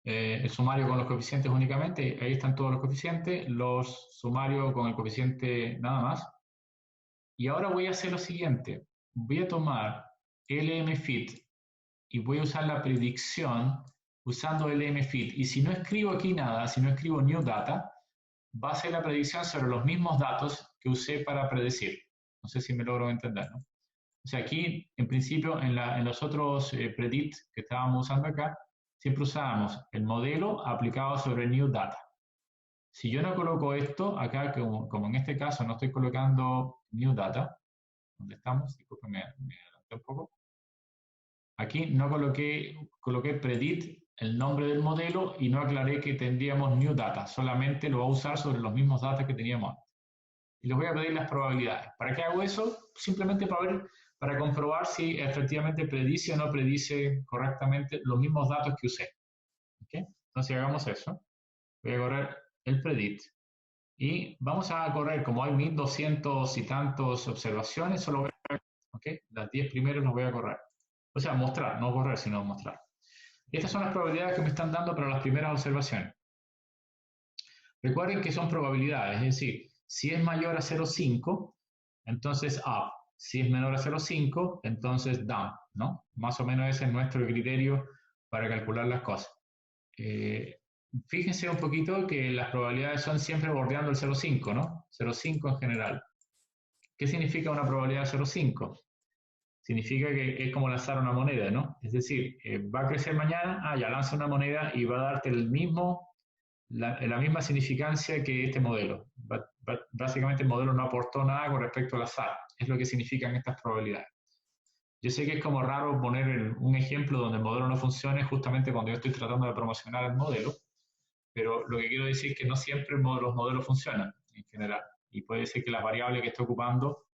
El sumario con los coeficientes únicamente, ahí están todos los coeficientes, los sumarios con el coeficiente nada más. Y ahora voy a hacer lo siguiente. Voy a tomar LMFIT y voy a usar la predicción usando LMFIT. Y si no escribo aquí nada, si no escribo new data, va a ser la predicción sobre los mismos datos que usé para predecir. No sé si me logro entender, ¿no? O sea, aquí, en principio, en los otros predict que estábamos usando acá, siempre usábamos el modelo aplicado sobre new data. Si yo no coloco esto, acá, como en este caso no estoy colocando new data, ¿dónde estamos? Disculpen, me adelanté un poco. Aquí no coloqué predict, el nombre del modelo, y no aclaré que tendríamos new data. Solamente lo va a usar sobre los mismos datos que teníamos antes. Y les voy a pedir las probabilidades. ¿Para qué hago eso? Simplemente para comprobar si efectivamente predice o no predice correctamente los mismos datos que usé. ¿Okay? Entonces hagamos eso. Voy a correr el predict. Y vamos a correr, como hay 1200 y tantos observaciones, solo voy a, ¿okay? Las 10 primeras las voy a correr. O sea, mostrar, no correr, sino mostrar. Estas son las probabilidades que me están dando para las primeras observaciones. Recuerden que son probabilidades, es decir, si es mayor a 0,5, entonces up. Si es menor a 0,5, entonces down, ¿no? Más o menos ese es nuestro criterio para calcular las cosas. Fíjense un poquito que las probabilidades son siempre bordeando el 0,5, ¿no? 0,5 en general. ¿Qué significa una probabilidad de 0,5? Significa que es como lanzar una moneda, ¿no? Es decir, va a crecer mañana, ya lanza una moneda y va a darte la misma significancia que este modelo. Básicamente el modelo no aportó nada con respecto al azar. Es lo que significan estas probabilidades. Yo sé que es como raro poner un ejemplo donde el modelo no funcione justamente cuando yo estoy tratando de promocionar el modelo, pero lo que quiero decir es que no siempre los modelos funcionan en general. Y puede ser que las variables que estoy ocupando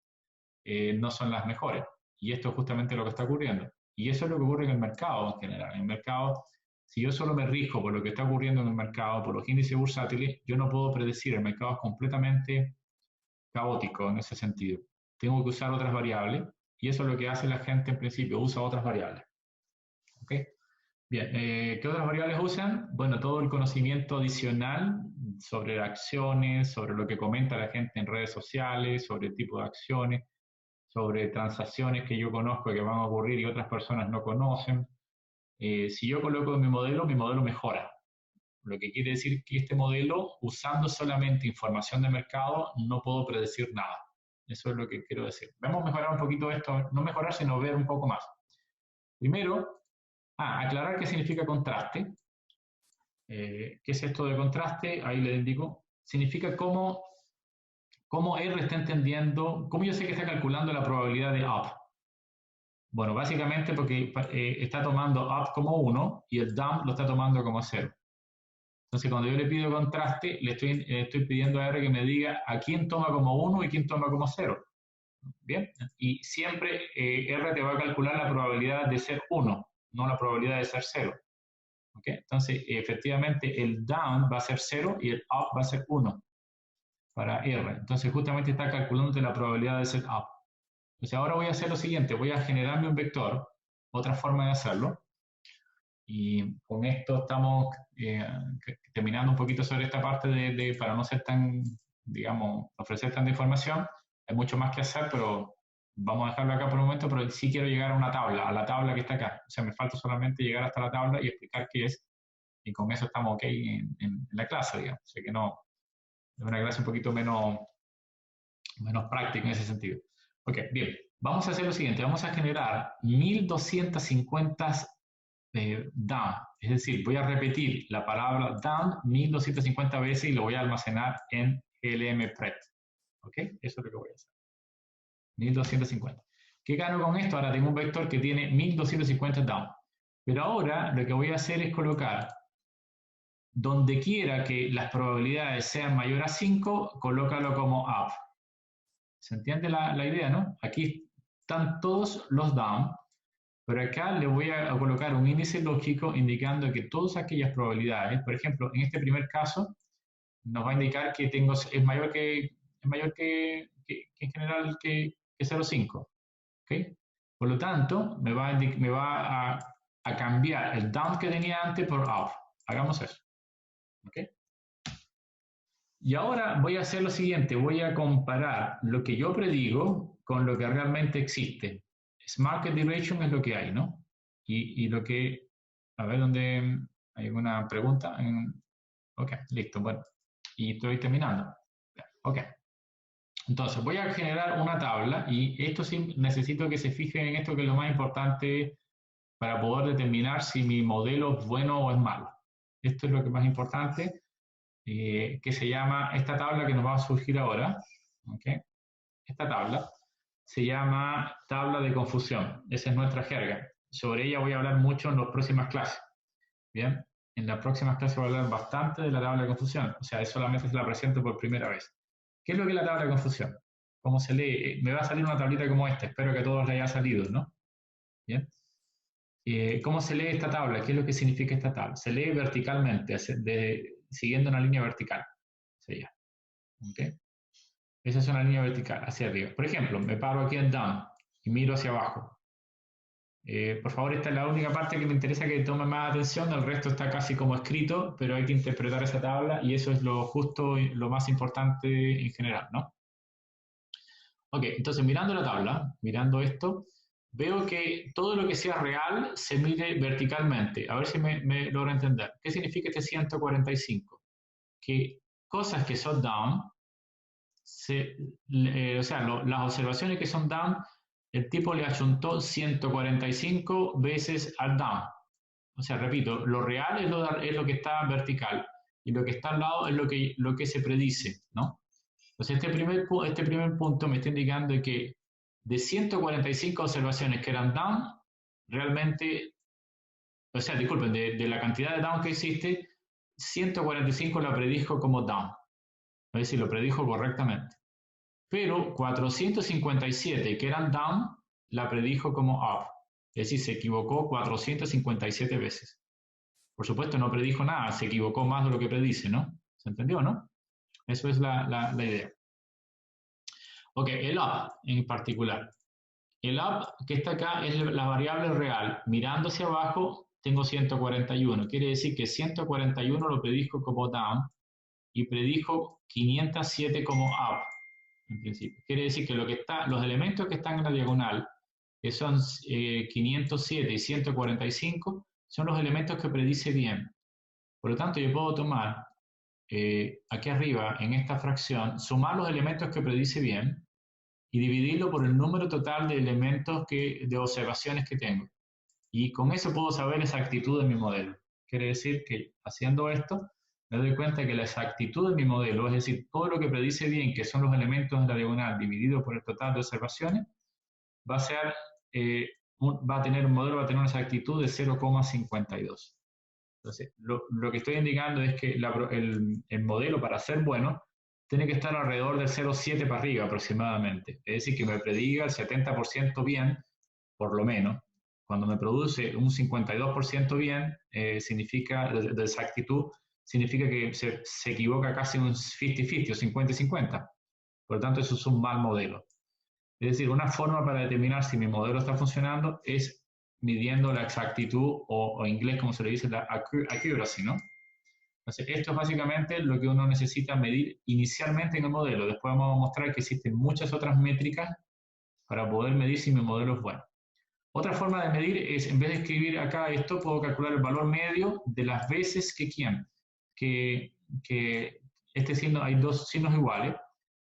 no son las mejores. Y esto es justamente lo que está ocurriendo. Y eso es lo que ocurre en el mercado en general. En el mercado, si yo solo me rijo por lo que está ocurriendo en el mercado, por los índices bursátiles, yo no puedo predecir. El mercado es completamente caótico en ese sentido. Tengo que usar otras variables y eso es lo que hace la gente en principio, usa otras variables. ¿Ok? Bien, ¿qué otras variables usan? Bueno, todo el conocimiento adicional sobre acciones, sobre lo que comenta la gente en redes sociales, sobre el tipo de acciones, sobre transacciones que yo conozco que van a ocurrir y otras personas no conocen. Si yo coloco mi modelo mejora. Lo que quiere decir que este modelo, usando solamente información de mercado, no puedo predecir nada. Eso es lo que quiero decir. Vamos a mejorar un poquito esto, no mejorar, sino ver un poco más. Primero, aclarar qué significa contraste. ¿Qué es esto de contraste? Ahí les indico. Significa cómo R está entendiendo, cómo yo sé que está calculando la probabilidad de up. Bueno, básicamente porque está tomando up como 1 y el down lo está tomando como 0. Entonces, cuando yo le pido contraste, le estoy pidiendo a R que me diga a quién toma como 1 y quién toma como 0. ¿Bien? Y siempre R te va a calcular la probabilidad de ser 1, no la probabilidad de ser 0. ¿Okay? Entonces, efectivamente, el down va a ser 0 y el up va a ser 1 para R. Entonces, justamente está calculando la probabilidad de ser up. Entonces, ahora voy a hacer lo siguiente. Voy a generarme un vector, otra forma de hacerlo. Y con esto estamos terminando un poquito sobre esta parte para no ser tan, digamos, ofrecer tanta información. Hay mucho más que hacer, pero vamos a dejarlo acá por un momento, pero sí quiero llegar a una tabla, a la tabla que está acá. O sea, me falta solamente llegar hasta la tabla y explicar qué es. Y con eso estamos ok en la clase, digamos. O sea que no, es una clase un poquito menos práctica en ese sentido. Ok, bien. Vamos a hacer lo siguiente. Vamos a generar 1250 down. Es decir, voy a repetir la palabra down 1250 veces y lo voy a almacenar en LMPRET. ¿Ok? Eso es lo que voy a hacer. 1250. ¿Qué gano con esto? Ahora tengo un vector que tiene 1250 down. Pero ahora lo que voy a hacer es colocar donde quiera que las probabilidades sean mayor a 5, colócalo como up. ¿Se entiende la idea, no? Aquí están todos los down. Pero acá le voy a colocar un índice lógico indicando que todas aquellas probabilidades, por ejemplo, en este primer caso, nos va a indicar que es mayor que en general que 0,5. ¿Okay? Por lo tanto, me va a cambiar el down que tenía antes por up. Hagamos eso. ¿Okay? Y ahora voy a hacer lo siguiente, voy a comparar lo que yo predigo con lo que realmente existe. Market Duration es lo que hay, ¿no? Y lo que, a ver, ¿dónde hay alguna pregunta? Ok, listo, bueno. Y estoy terminando. Ok. Entonces, voy a generar una tabla y esto sí necesito que se fijen en esto que es lo más importante para poder determinar si mi modelo es bueno o es malo. Esto es lo que es más importante, que se llama, esta tabla que nos va a surgir ahora, ¿okay? Esta tabla se llama tabla de confusión. Esa es nuestra jerga. Sobre ella voy a hablar mucho en las próximas clases. Bien, en las próximas clases voy a hablar bastante de la tabla de confusión. O sea, solamente se la presento por primera vez. ¿Qué es lo que es la tabla de confusión? ¿Cómo se lee? Me va a salir una tablita como esta. Espero que a todos les haya salido, ¿no? Bien. ¿Cómo se lee esta tabla? ¿Qué es lo que significa esta tabla? Se lee verticalmente, siguiendo una línea vertical. Sería. ¿Okay? Esa es una línea vertical, hacia arriba. Por ejemplo, me paro aquí en down y miro hacia abajo. Por favor, esta es la única parte que me interesa que tome más atención, el resto está casi como escrito, pero hay que interpretar esa tabla y eso es lo justo y lo más importante en general, ¿no? Ok, entonces mirando la tabla, mirando esto, veo que todo lo que sea real se mide verticalmente. A ver si me logro entender. ¿Qué significa este 145? Que cosas que son down, o sea, las observaciones que son down, el tipo le achuntó 145 veces al down. O sea, repito, lo real es lo que está vertical y lo que está al lado es lo que se predice, ¿no? Entonces, este primer punto me está indicando que de 145 observaciones que eran down, realmente, o sea, disculpen, de la cantidad de down que existe, 145 la predijo como down. Es decir, lo predijo correctamente. Pero 457 que eran down, la predijo como up. Es decir, se equivocó 457 veces. Por supuesto, no predijo nada, se equivocó más de lo que predice, ¿no? ¿Se entendió, no? Eso es la idea. Ok, el up en particular. El up que está acá es la variable real. Mirando hacia abajo, tengo 141. Quiere decir que 141 lo predijo como down y predijo 507 como up, en principio. Quiere decir que los elementos que están en la diagonal, que son 507 y 145, son los elementos que predice bien. Por lo tanto, yo puedo tomar aquí arriba, en esta fracción, sumar los elementos que predice bien y dividirlo por el número total de elementos de observaciones que tengo. Y con eso puedo saber la exactitud de mi modelo. Quiere decir que haciendo esto, me doy cuenta que la exactitud de mi modelo, es decir, todo lo que predice bien, que son los elementos de la diagonal dividido por el total de observaciones, va a ser, va a tener un modelo, va a tener una exactitud de 0,52. Entonces, lo que estoy indicando es que el modelo, para ser bueno, tiene que estar alrededor del 0,7 para arriba aproximadamente. Es decir, que me prediga el 70% bien, por lo menos. Cuando me produce un 52% bien, significa, de exactitud, significa que se equivoca casi un 50-50 o 50-50. Por lo tanto, eso es un mal modelo. Es decir, una forma para determinar si mi modelo está funcionando es midiendo la exactitud o en inglés, como se le dice, la accuracy, ¿no? Entonces, esto es básicamente lo que uno necesita medir inicialmente en el modelo. Después vamos a mostrar que existen muchas otras métricas para poder medir si mi modelo es bueno. Otra forma de medir es, en vez de escribir acá esto, puedo calcular el valor medio de las veces que este signo, hay dos signos iguales.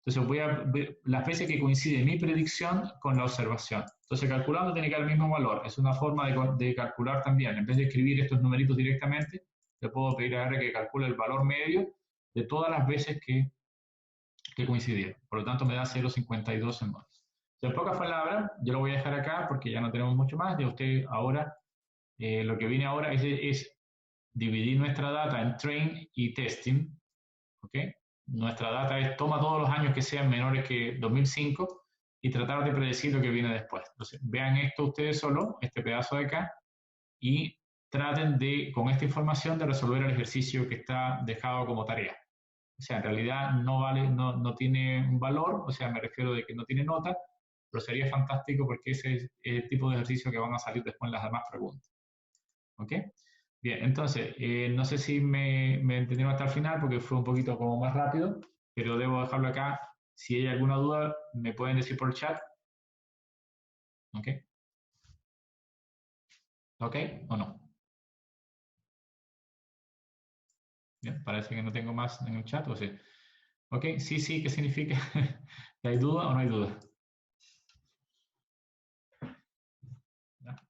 Entonces voy a ver las veces que coincide mi predicción con la observación. Entonces calculando tiene que dar el mismo valor. Es una forma de calcular también. En vez de escribir estos numeritos directamente, le puedo pedir a R que calcule el valor medio de todas las veces que coincidieron. Por lo tanto me da 0,52 en más. En pocas palabras, yo lo voy a dejar acá porque ya no tenemos mucho más. Ya usted ahora, lo que viene ahora es dividir nuestra data en train y testing. ¿Okay? Nuestra data es toma todos los años que sean menores que 2005 y tratar de predecir lo que viene después. Entonces, vean esto ustedes solo, este pedazo de acá, y traten de, con esta información, de resolver el ejercicio que está dejado como tarea. O sea, en realidad no vale, no tiene un valor, o sea, me refiero de que no tiene nota, pero sería fantástico porque ese es el tipo de ejercicio que van a salir después en las demás preguntas. ¿Ok? Bien, entonces, no sé si me entendieron hasta el final porque fue un poquito como más rápido, pero debo dejarlo acá. Si hay alguna duda, me pueden decir por el chat. ¿Ok? ¿Ok o no? Bien, parece que no tengo más en el chat, ¿o sí? ¿Ok? Sí, ¿qué significa? ¿Hay duda o no hay duda?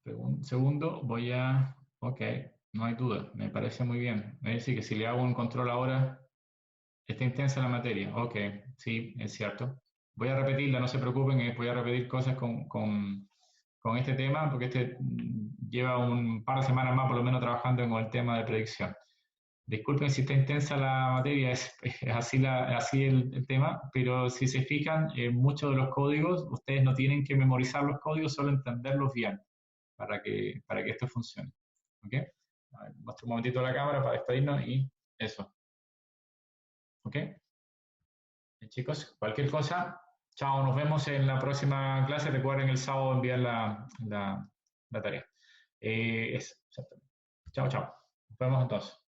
Un segundo, voy a... Ok, no hay duda, me parece muy bien. Es decir, que si le hago un control ahora, está intensa la materia. Ok, sí, es cierto. Voy a repetirla, no se preocupen, voy a repetir cosas con este tema, porque lleva un par de semanas más por lo menos trabajando con el tema de predicción. Disculpen si está intensa la materia, es así el tema, pero si se fijan, muchos de los códigos, ustedes no tienen que memorizar los códigos, solo entenderlos bien. para que esto funcione. ¿Ok? A ver, muestro un momentito la cámara para despedirnos y eso. ¿Ok? Bien, chicos, cualquier cosa, chao, nos vemos en la próxima clase. Recuerden el sábado enviar la tarea. Eso, exactamente. Chao, chao. Nos vemos entonces.